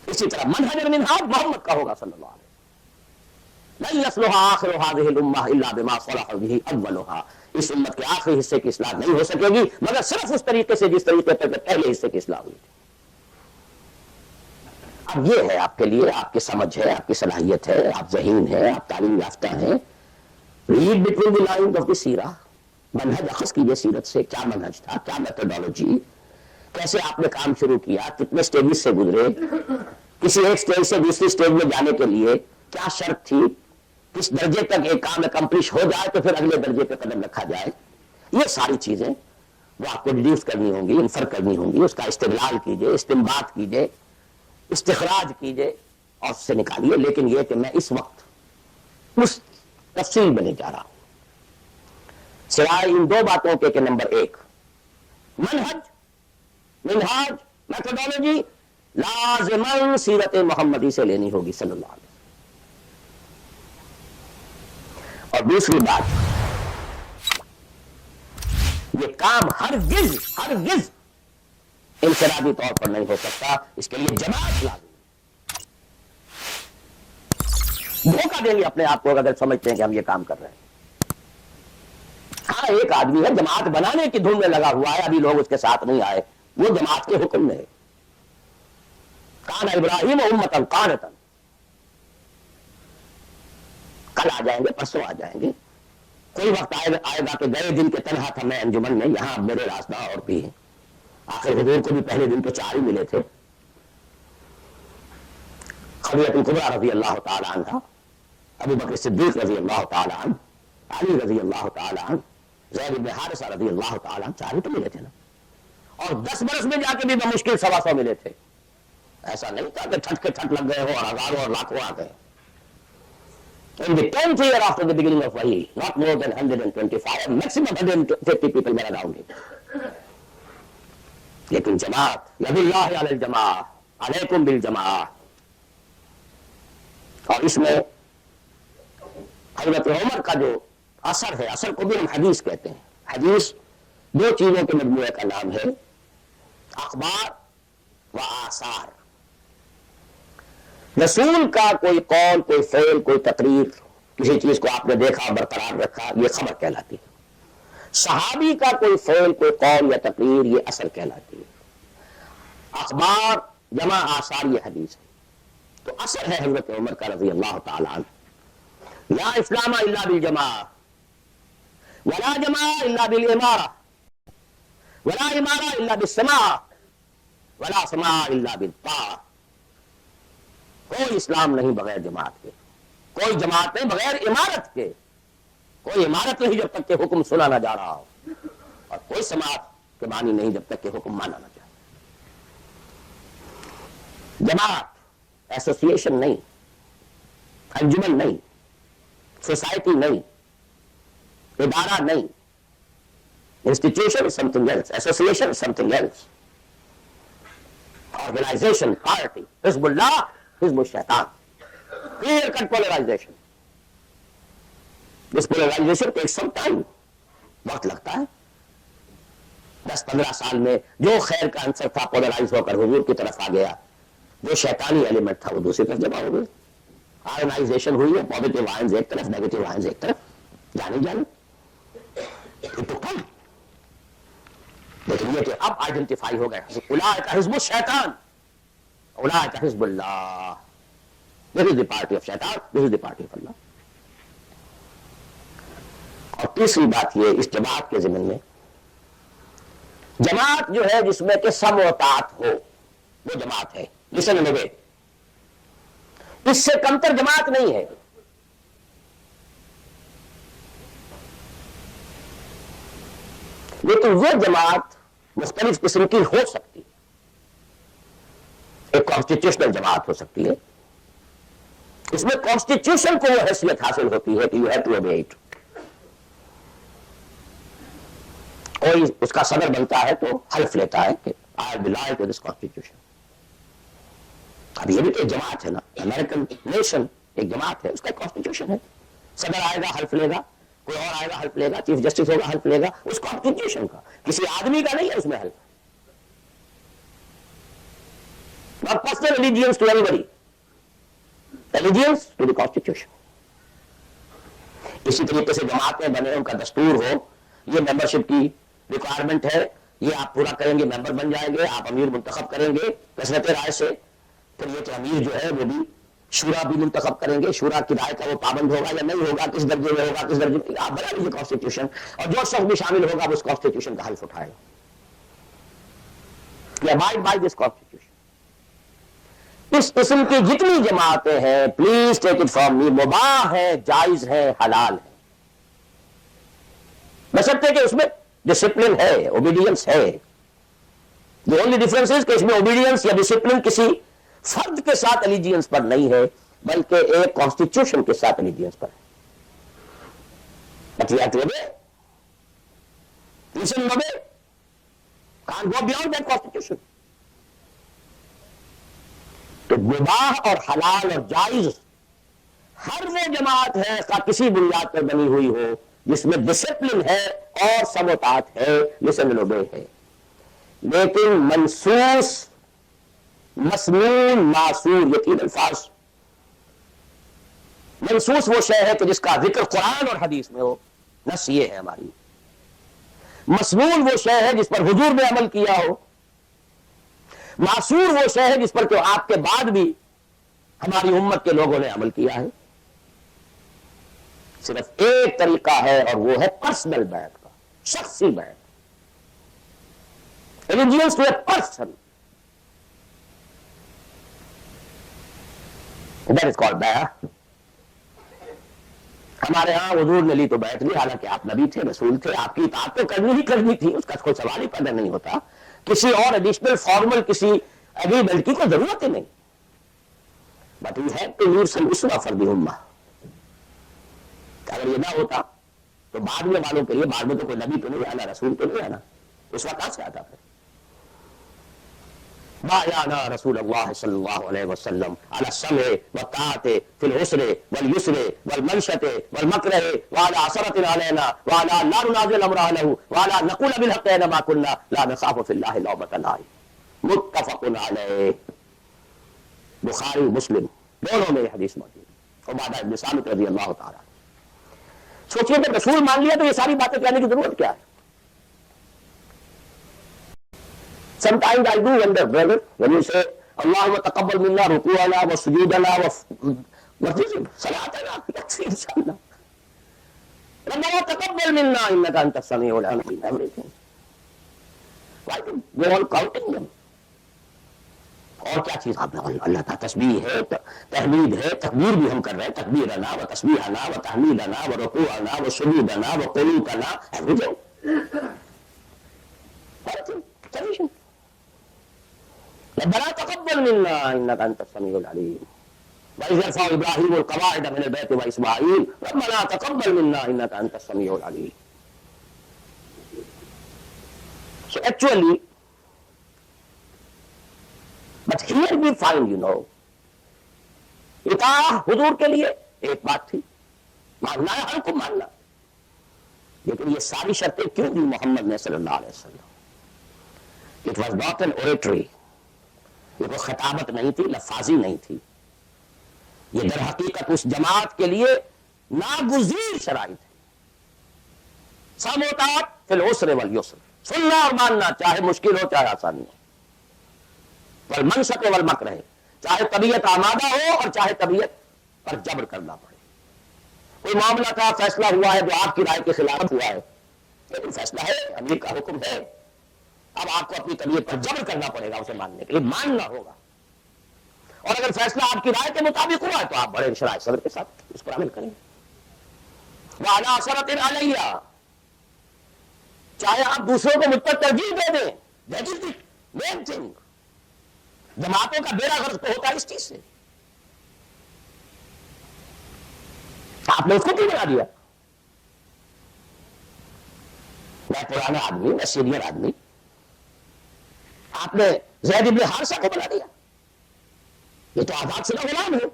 اسی طرح منہج اور منہاج محمد کا ہوگا صلی اللہ علیہ وسلم. لن يصلح آخر هذه الامة الا بما صلح به اولها. اس امت کے آخری حصے کی اصلاح نہیں ہو سکے گی مگر صرف اس طریقے سے جس طریقے پر پہلے حصے کی اصلاح ہوئی تھی. اب یہ ہے آپ کے لیے، آپ کی سمجھ ہے، آپ کی صلاحیت ہے، آپ ذہین ہیں، آپ تعلیم یافتہ ہیں. Read between the lines of the سیرہ. منہج اخذ کیجئے سیرت سے. کیا منہج تھا، کیا میتھڈالوجی، کیسے آپ نے کام شروع کیا، کتنے سٹیجز سے گزرے، کسی ایک سٹیج سے دوسری سٹیج میں جانے کے لیے کیا شرط تھی، کس درجے تک ایک کام اکمپلش ہو جائے تو پھر اگلے درجے پہ قدم رکھا جائے. یہ ساری چیزیں وہ آپ کو ڈیڈیوس کرنی ہوں گی، انفر کرنی ہوں گی. اس کا استدلال کیجئے، استنباط کیجئے، استخراج کیجئے اور اس سے نکالیے. لیکن یہ کہ میں اس وقت اس تفصیل میں نہیں جا رہا ہوں سوائے ان دو باتوں کے کہ نمبر ایک، منہج، منہاج، میتھڈالوجی لازماً سیرت محمدی سے لینی ہوگی صلی اللہ علیہ وسلم. اور دوسری بات، یہ کام ہرگز انفرادی طور پر نہیں ہو سکتا. اس کے لیے جماعت لازم. دھوکہ دیں گے اپنے آپ کو اگر سمجھتے ہیں کہ ہم یہ کام کر رہے ہیں. ہاں ایک آدمی ہے جماعت بنانے کی دھن میں لگا ہوا ہے، ابھی لوگ اس کے ساتھ نہیں آئے، وہ جماعت کے حکم میں ہے. کان ابراہیم امۃ قانتا. کل آ جائیں گے، پرسوں آ جائیں گے. کوئی وقت آئے گا کہ گئے دن کے تنہا تھا میں انجمن میں، یہاں اب میرے راستہ اور بھی ہیں. آخر حضور کو بھی پہلے دن تو 4 ہی ملے تھے. خدیجہ الکبریٰ رضی اللہ تعالی عنہ، ابو بکر صدیق رضی اللہ تعالی عنہ، علی رضی اللہ تعالی عنہ، زید بن حارثہ رضی اللہ تعالی عنہ، 4 ہی تو ملے تھے نا. اور 10 برس میں جا کے بھی بمشکل 125 ملے تھے. ایسا نہیں تھا کہ ٹھٹ کے ٹھٹ لگ گئے ہو اور ہزاروں اور لاکھوں آ گئے. In the 10th year after the beginning of Wahi, not more than 125, maximum 150 people were around it. لیکن جماعت، ید اللہ علی الجماع، علیکم بالجماع. اور اس میں حضرت عمر کا جو اثر ہے، اثر کو بھی ہم حدیث کہتے ہیں. حدیث 2 چیزوں کے مجموعے کا نام ہے، اخبار و آثار. رسول کا کوئی قول، کوئی فعل، کوئی تقریر، کسی چیز کو آپ نے دیکھا، برقرار رکھا، یہ خبر کہلاتی ہے. صحابی کا کوئی فعل، کوئی قول یا تقریر، یہ اثر کہلاتی ہے. اخبار جمع آثار یہ حدیث ہے. تو اثر ہے حضرت عمر کا رضی اللہ تعالی عنہ. لا اسلام الا بالجماع، ولا جماع الا بالامارہ، ولا امارہ الا بالسماع، ولا سماع الا بالطاعہ. کوئی اسلام نہیں بغیر جماعت کے، کوئی جماعت نہیں بغیر امارت کے، کوئی امارت نہیں جب تک کہ حکم سنا نہ جا رہا ہو، اور کوئی سماعت کے معنی نہیں جب تک کہ حکم مانا نہ جائے. جماعت ایسوسیشن نہیں، انجمن نہیں، سوسائٹی نہیں، ادارہ نہیں. Institution something else, association something else. Organisation, party, حزب اللہ، حزب الشیطان. Clear cut polarisation. This polarisation takes some time, وقت لگتا ہے. 10-15 سال میں جو خیر کا عنصر تھا پولرائز ہو کر حضور کی طرف آ گیا، جو شیطانی ایلیمنٹ تھا وہ دوسری طرف جمع ہو گئے. آرگنائزیشن ہوئی ہے، پازیٹیو آئنز ایک طرف، نیگیٹو آئنز ایک طرف، جانے لیکن یہ کہ اب آئیڈینٹیفائی ہو گئے اولئک حزب الشیطان، اولئک حزب اللہ. This is the party of shaitan, this is the party of Allah. اور تیسری بات یہ اس جماعت کے ضمن میں، جماعت جو ہے جس میں کہ سم و طاعت ہو، وہ جماعت ہے. لسن میرے، اس سے کمتر جماعت نہیں ہے. لیکن وہ جماعت مختلف قسم کی ہو سکتی ہے. ایک کانسٹیٹیوشنل جماعت ہو سکتی ہے، اس میں کانسٹیٹیوشن کو وہ حیثیت حاصل ہوتی ہے کہ you have to obey it. کوئی اس کا صدر بنتا ہے تو حلف لیتا ہے کہ I belong to this constitution. اب یہ بھی تو ایک جماعت ہے نا. امریکن نیشن ایک جماعت ہے، اس کا کانسٹیٹیوشن ہے. صدر آئے گا، حلف لے گا کوئی اور آئے گا حلف لے گا، چیف جسٹس ہوگا حلف لے گا، اس کانسٹیٹیوشن کا، کسی آدمی کا نہیں ہے اس میں حلف. Not personal allegiance to anybody. Allegiance to the Constitution. اسی طریقے سے جماعتیں بنے، ان کا دستور ہو، یہ ممبرشپ کی ریکوائرمنٹ ہے، یہ آپ پورا کریں گے ممبر بن جائیں گے، آپ امیر منتخب کریں گے کثرت رائے سے، پھر یہ کہ امیر جو ہے وہ بھی شورا بھی منتخب کریں گے، شورا کی رائے کا وہ پابند ہوگا یا نہیں ہوگا، کس درجے میں ہوگا، کس درجے میں، آپ بنا لیجیے کانسٹیٹیوشن، اور جو شخص بھی شامل ہوگا وہ اس کانسٹیٹیوشن کا حلف اٹھائے گا. abide by this constitution. اس قسم کی جتنی جماعتیں ہیں please take it from me, مباح ہے، جائز ہے، حلال ہے، بشرطے کہ اس میں ڈسپلن ہے، اوبیڈینس ہے. The only difference is کہ اس میں اوبیڈینس یا ڈسپلن کسی فرد کے ساتھ الیجینس پر نہیں ہے بلکہ ایک کانسٹیٹیوشن کے ساتھ الیجینس پر ہے. But we have to obey. Listen and obey. Can't go beyond that constitution. تو مباح اور حلال اور جائز ہر وہ جماعت ہے کسی بنیاد پر بنی ہوئی ہو جس میں ڈسپلن ہے اور سموتات ہے، listen and obey ہے. لیکن منسوس، مسنون، معصور، یہ تین الفاظ. منسوس وہ شے ہے کہ جس کا ذکر قرآن اور حدیث میں ہو، نص یہ ہے ہماری. مسنون وہ شے ہے جس پر حضور نے عمل کیا ہو. معصور وہ شے ہے جس پر کہ آپ کے بعد بھی ہماری امت کے لوگوں نے عمل کیا ہے. صرف ایک طریقہ ہے اور وہ ہے پرسنل بیعت کا، شخصی بیعت. Allegiance to a person. That is called بیعت. ہمارے ہاں حضور نے لی تو بیعت لی، حالانکہ آپ نبی تھے، رسول تھے، آپ کی اطاعت تو کرنی ہی کرنی تھی، اس کا کوئی سوال ہی پیدا نہیں ہوتا. کسی اور ایڈیشنل فارمل کسی ایگریمنٹ کی کوئی ضرورت ہی نہیں. But we had to leave some اسوہ فار دی امہ. اگر یہ نہ ہوتا تو بعد میں والوں کے لیے، بعد میں تو کوئی نبی تو نہیں آنا، رسول تو نہیں آنا، اس وقت کہاں سے آتا پھر. بايعنا رسول الله صلى الله عليه وسلم على السمع والطاعة في العسر واليسر والمنشة والمكره وعلى عثرة علينا وعلى لا ننازل أمر أهله وعلى نقول بالحق أينما كنا لا نخاف في الله لومة لائم. متفق علیہ. بخاری مسلم دونوں میں یہ حدیث موجود ہے. عبادہ بن صامت رضی اللہ تعالیٰ. سوچئے کہ رسول مان لیا تو یہ ساری باتیں کہنے کی ضرورت کیا ہے؟ Sometimes I do wonder, brother, when you say, Allahumma taqabbal minna ruku'ana wa sujudana wa what is it? Salatana. That's it, inshallah. Rabbana taqabbal minna innaka anta as-sami'ul 'alim. Everything. Why do we're all counting them? اور کیا چیز آپ نے اللہ کا تسبیح ہے، تحمید ہے، تکبیر بھی ہم کر رہے ہیں، تکبیرنا و تسبیحنا و تحمیدنا و رکوعنا و سجودنا و قنوتنا، everything. Everything. ربنا تقبل منا انك انت السميع العليم واذ يرفع ابراهيم القواعد من البيت واسماعيل ربنا تقبل منا انك انت السميع العليم. So actually, but here we find, اطاعہ حضور کے لیے ایک بات تھی، ماننا ہے ہر کو ماننا، لیکن یہ ساری شرطیں کیوں دی محمد نے صلی اللہ علیہ وسلم؟ It was not an oratory. یہ کوئی خطابت نہیں تھی، لفاظی نہیں تھی. یہ در حقیقت اس جماعت کے لیے ناگزیر شرائط ہے. سموتات فی العسر والیسر، سننا اور ماننا چاہے مشکل ہو چاہے آسانی ہو. والمنشط والمکرہ، چاہے طبیعت آمادہ ہو اور چاہے طبیعت پر جبر کرنا پڑے. کوئی معاملہ کا فیصلہ ہوا ہے جو آپ کی رائے کے خلاف ہوا ہے، لیکن فیصلہ ہے، امیر کا حکم ہے، اب آپ کو اپنی طبیعت پر جبر کرنا پڑے گا اسے ماننے کے لیے، ماننا ہوگا. اور اگر فیصلہ آپ کی رائے کے مطابق ہوا ہے تو آپ بڑے شرائع صدر کے ساتھ اس پر عمل کریں. وَعَلَىٰ عَثَرَةٍ عَلَيَّ، چاہے آپ دوسروں کو مجھ پر ترجیح دے دیں، that is the main thing. جماعتوں کا بیڑا غرق تو ہوتا ہے اس چیز سے. آپ نے اس کو کیوں بنا دیا؟ میں پرانا آدمی، میں سینئر آدمی، آپ نے زید ابن حارثہ کو بنا دیا. یہ تو آزاد شدہ غلام ہے.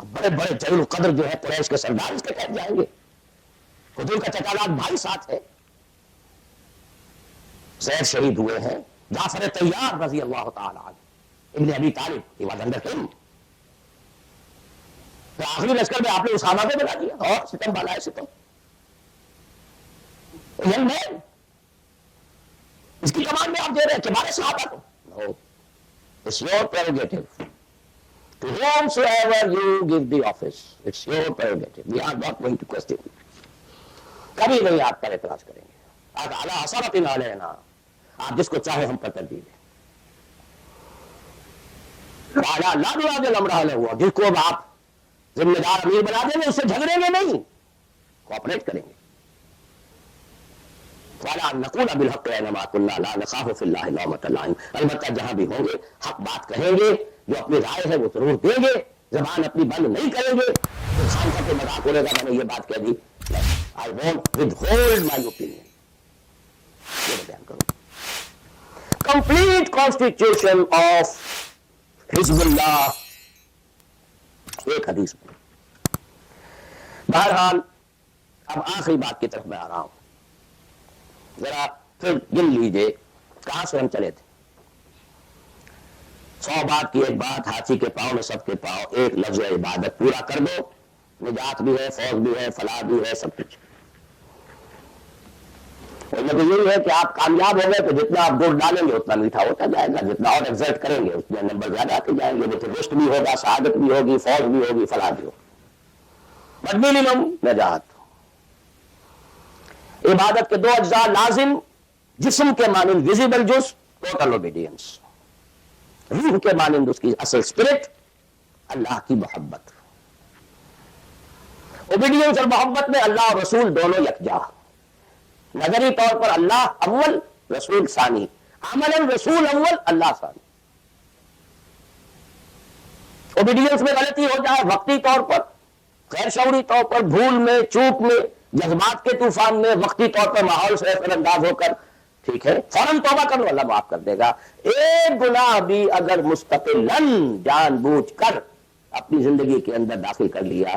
اب بڑے بڑے جلیل القدر جو ہے قریش کے سردار اس کے قید جائیں گے. حضور کا چچا زاد بھائی ساتھ ہے، زید شہید ہوئے ہیں، جعفر طیار رضی اللہ تعالی عنہ، ابن ابی طالب he was under him. تو آخری لشکر میں آپ نے اسامہ کو بنا دیا، اور ستم بالا ہے ستم. ینگ مین، اس کی کمان میں آپ دے رہے ہیں کبار صحابہ کو. No, it's your prerogative. To whomsoever you give the office, it's your prerogative. We are not going to question it. کبھی نہیں آپ پر اعتراض کریں گے. آپ اعلیٰ اثرت علینا، آپ جس کو چاہے ہم پر ترجیح دیں. اعلیٰ لا دعا دل امرہ ہوا، جس کو آپ ذمہ دار امیر بنا دیں گے اس سے جھگڑیں گے نہیں، کوآپریٹ کریں گے. وَلَا نَقُولَ بِالْحَقِّ أَيْنَمَا كُنَّا لَا نَخَافُ فِي اللَّهِ لَوْمَةَ لَائِمٍ. البتہ جہاں بھی ہوں گے حق بات کہیں گے، جو اپنی رائے ہے وہ ضرور دیں گے، زبان اپنی بند نہیں کریں گے. خان صاحب کے مذاق اڑے گا میں نے یہ بات کہہ دی. I won't withhold my opinion. یہ بیان کروں. Complete constitution of حزب اللہ، ایک حدیث میں. بہرحال اب آخری بات کی طرف میں آ رہا ہوں. ذرا پھر گن لیجئے کہاں سے ہم چلے تھے. 100 بات کی ایک بات، ہاتھی کے پاؤں میں سب کے پاؤں، ایک لفظ عبادت پورا کر دو، نجات بھی ہے، فوج بھی ہے، فلاح بھی ہے، سب کچھ. اور مطلب یہی ہے کہ آپ کامیاب ہو گئے تو جتنا آپ گڑ ڈالیں گے اتنا میٹھا ہوتا جائے گا، جتنا اور ایگزرٹ کریں گے اتنے نمبر زیادہ آتے جائیں گے. تو رشت بھی ہوگا، سعادت بھی ہوگی، فوج بھی ہوگی، فلاح بھی ہوگی. بٹ منیمم نجات. عبادت کے 2 اجزاء لازم، جسم کے مانند ویزیبل جز، ٹوٹل اوبیڈینس. روح کے مانند اس کی اصل اسپرٹ، اللہ کی محبت. اوبیڈینس اور محبت میں اللہ اور رسول دونوں یکجا. نظری طور پر اللہ اول، رسول ثانی. عملاً رسول اول، اللہ ثانی. اوبیڈینس میں غلطی ہو جائے وقتی طور پر، غیر شعوری طور پر، بھول میں، چوک میں، جذبات کے طوفان میں، وقتی طور پر ماحول سے اثر انداز ہو کر، ٹھیک ہے فوراً توبہ کر لو، اللہ معاف کر دے گا. ایک گناہ بھی اگر مستقلاً جان بوجھ کر اپنی زندگی کے اندر داخل کر لیا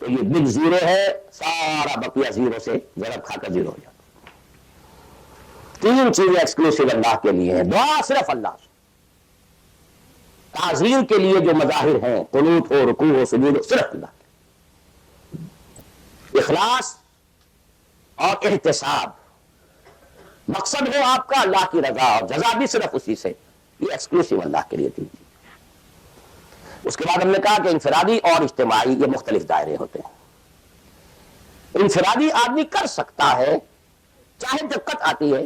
تو یہ بگ زیرو ہے، سارا بقیہ زیرو سے ضرب کھا کر زیرو ہو جاتا. 3 چیزیں ایکسکلوسیو اللہ کے لیے ہیں. دعا صرف اللہ سے. تعظیم کے لیے جو مظاہر ہیں، قنوت ہو، رکوع ہو، سجود ہو، صرف اللہ. اخلاص اور احتساب، مقصد ہو آپ کا اللہ کی رضا، اور جزا بھی صرف اسی سے. یہ ایکسکلوسیو اللہ کے لیے تھی. اس کے بعد ہم نے کہا کہ انفرادی اور اجتماعی یہ مختلف دائرے ہوتے ہیں. انفرادی آدمی کر سکتا ہے، چاہے دقت آتی ہے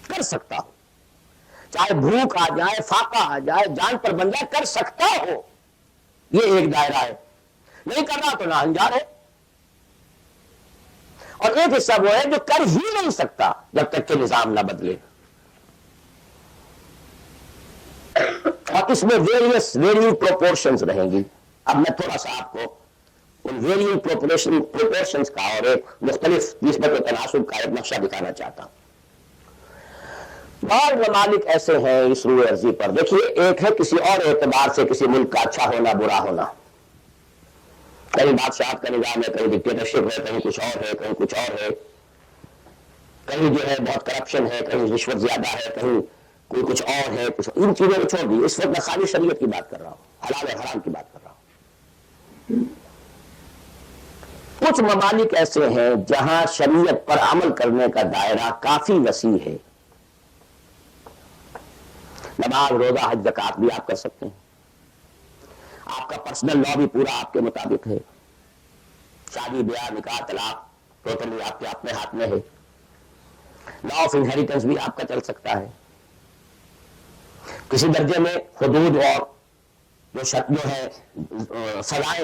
کر سکتا ہو، چاہے بھوک آ جائے، فاقہ آ جائے، جان پر بن جائے، کر سکتا ہو. یہ ایک دائرہ ہے. نہیں کر رہا تو نہ انجار ہے. اور ایک حصہ وہ ہے جو کر ہی نہیں سکتا جب تک کہ نظام نہ بدلے. اور اس میں ویریئنگ پروپورشنز رہیں گی. اب میں تھوڑا سا آپ کو ان ویریئنگ پروپورشنز کا اور ایک مختلف نسبت و تناسب کا ایک نقشہ دکھانا چاہتا ہوں. بعض ممالک ایسے ہیں اس روئے ارضی پر، دیکھیے ایک ہے کسی اور اعتبار سے کسی ملک کا اچھا ہونا برا ہونا. کہیں بادشاہت کا نظام ہے، کہیں ڈکٹیٹرشپ ہے، کہیں کچھ اور ہے، کہیں کچھ اور ہے، کہیں جو ہے بہت کرپشن ہے، کہیں رشوت زیادہ ہے، کہیں کوئی کچھ اور ہے، کچھ ان چیزوں کو چھوڑ دی. اس وقت میں خالی شریعت کی بات کر رہا ہوں، حلال اور حرام کی بات کر رہا ہوں. کچھ ممالک ایسے ہیں جہاں شریعت پر عمل کرنے کا دائرہ کافی وسیع ہے. نماز، روزہ، حج، زکات بھی آپ کر سکتے ہیں. آپ کا پرسنل لا بھی پورا آپ کے مطابق ہے. شادی، بیاہ، نکاح، طلاق ٹوٹلی آپ کے اپنے ہاتھ میں ہے. لا آف انہیریٹنس بھی آپ کا چل سکتا ہے. کسی درجے میں حدود اور جو ہے سزائیں،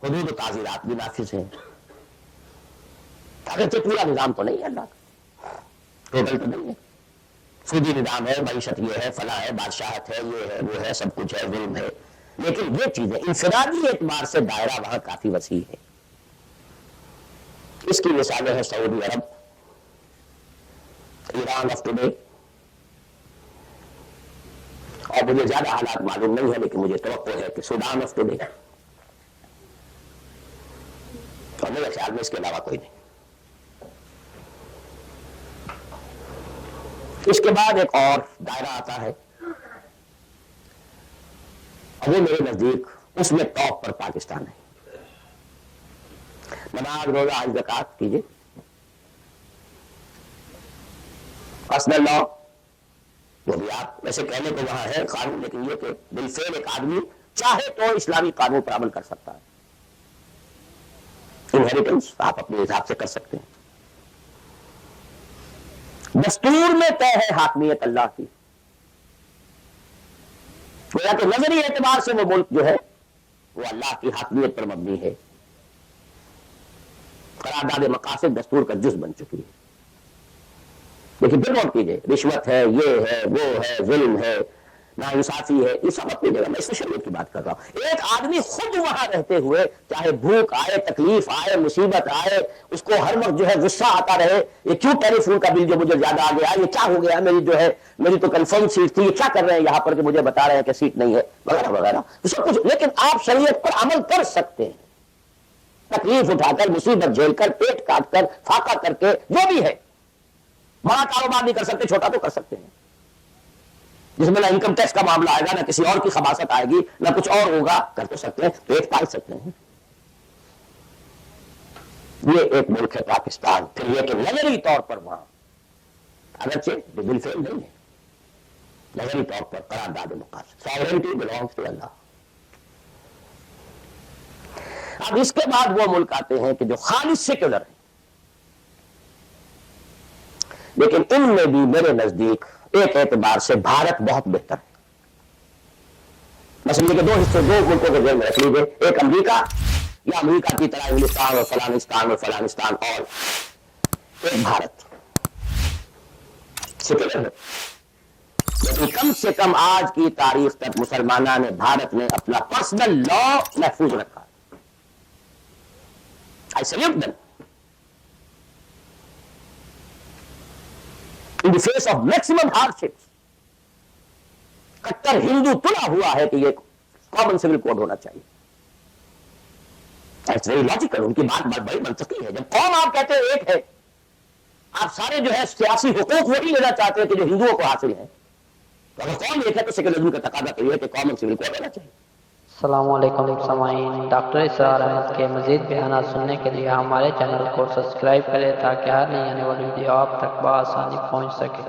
حدود و تعزیرات بھی نافذ ہیں. اگرچہ پورا نظام تو نہیں ہے اللہ کا، ٹوٹل تو نہیں ہے. سودی نظام ہے، معیشت یہ ہے، فلاح ہے، بادشاہت ہے، یہ ہے، وہ ہے، سب کچھ ہے، ظلم ہے. لیکن یہ چیزیں انفرادی اعتبار سے دائرہ وہاں کافی وسیع ہے. اس کی مثالیں ہیں سعودی عرب، ایران آف ٹوڈے، اور مجھے زیادہ حالات معلوم نہیں ہے لیکن مجھے توقع ہے کہ سوڈان آف ٹوڈے، اور میرے خیال میں اس کے علاوہ کوئی نہیں. اس کے بعد ایک اور دائرہ آتا ہے، اور وہ میرے نزدیک اس میں ٹاپ پر پاکستان ہے. نماز، روزہ، حج، زکات کیجیے، پرسنل لا وہ بھی آپ ویسے کہنے کو وہاں ہے قانون، لیکن یہ کہ بالفعل ایک آدمی چاہے تو اسلامی قانون پر عمل کر سکتا ہے. انہیریٹنس آپ اپنے حساب سے کر سکتے ہیں. دستور میں طے ہے حاکمیت اللہ کی، گویا کہ نظری اعتبار سے وہ ملک جو ہے وہ اللہ کی حاکمیت پر مبنی ہے. قرارداد مقاصد دستور کا جز بن چکی ہے. لیکن پھر نوٹ کیجیے، رشوت ہے، یہ ہے، وہ ہے، ظلم ہے، ناانصافی ہے، یہ سب اپنی جگہ. میں اس شریعت کی بات کر رہا ہوں. ایک آدمی خود وہاں رہتے ہوئے چاہے بھوک آئے، تکلیف آئے، مصیبت آئے، اس کو ہر وقت جو ہے غصہ آتا رہے، یہ کیوں ٹیلی فون کا بل جو مجھے زیادہ آ گیا، یہ کیا ہو گیا، میری جو ہے میری تو کنفرم سیٹ تھی، یہ کیا کر رہے ہیں یہاں پر کہ مجھے بتا رہے ہیں کہ سیٹ نہیں ہے، وغیرہ وغیرہ سب کچھ. لیکن آپ شریعت پر عمل کر سکتے ہیں، تکلیف اٹھا کر، مصیبت جھیل کر، پیٹ کاٹ کر، فاقہ کر کے، جو بھی ہے. بڑا کاروبار نہیں کر سکتے، چھوٹا تو کر سکتے ہیں، جس میں نہ انکم ٹیکس کا معاملہ آئے گا، نہ کسی اور کی خباثت آئے گی، نہ کچھ اور ہوگا، کر تو سکتے ہیں، پیٹ پال سکتے ہیں. یہ ایک ملک ہے پاکستان. پھر یہ کہ نظری طور پر وہاں اگرچہ بالفعل نہیں ہے، نظری طور پر قرارداد مقاصد، ساورنٹی بلانگس ٹو اللہ. اب اس کے بعد وہ ملک آتے ہیں کہ جو خالص سیکولر ہیں، لیکن ان میں بھی میرے نزدیک ایک اعتبار سے بھارت بہت بہتر ہے. مثلا کے دو حصے، دو ملکوں کو ذہن میں رکھ لیجیے، ایک امریکہ یا امریکہ کی طرح انگلستان اور فلانستان اور ایک بھارت سیکولر ہے. لیکن کم سے کم آج کی تاریخ تک مسلمانوں نے، بھارت نے اپنا پرسنل لا محفوظ رکھا. I salute them. In the face of maximum hardships. کٹر ہندو تلا ہوا ہے کہ یہ کامن سول کوڈ ہونا چاہیے. That's very logical. ان کی بات بڑی منطقی ہے. جب قوم آپ کہتے ہیں ایک ہے، آپ سارے جو ہے سیاسی حقوق وہی لینا چاہتے ہیں کہ جو ہندوؤں کو حاصل ہیں، تو اگر قوم ایک ہے تو سیکولرزم کا تقاضا تو یہ ہے کہ کامن سول کوڈ ہونا چاہیے. السلام علیکم سامعین، ڈاکٹر اسرار احمد کے مزید بیانات سننے کے لیے ہمارے چینل کو سبسکرائب کریں تاکہ ہر نئی آنے والی ویڈیو آپ تک بآسانی پہنچ سکے.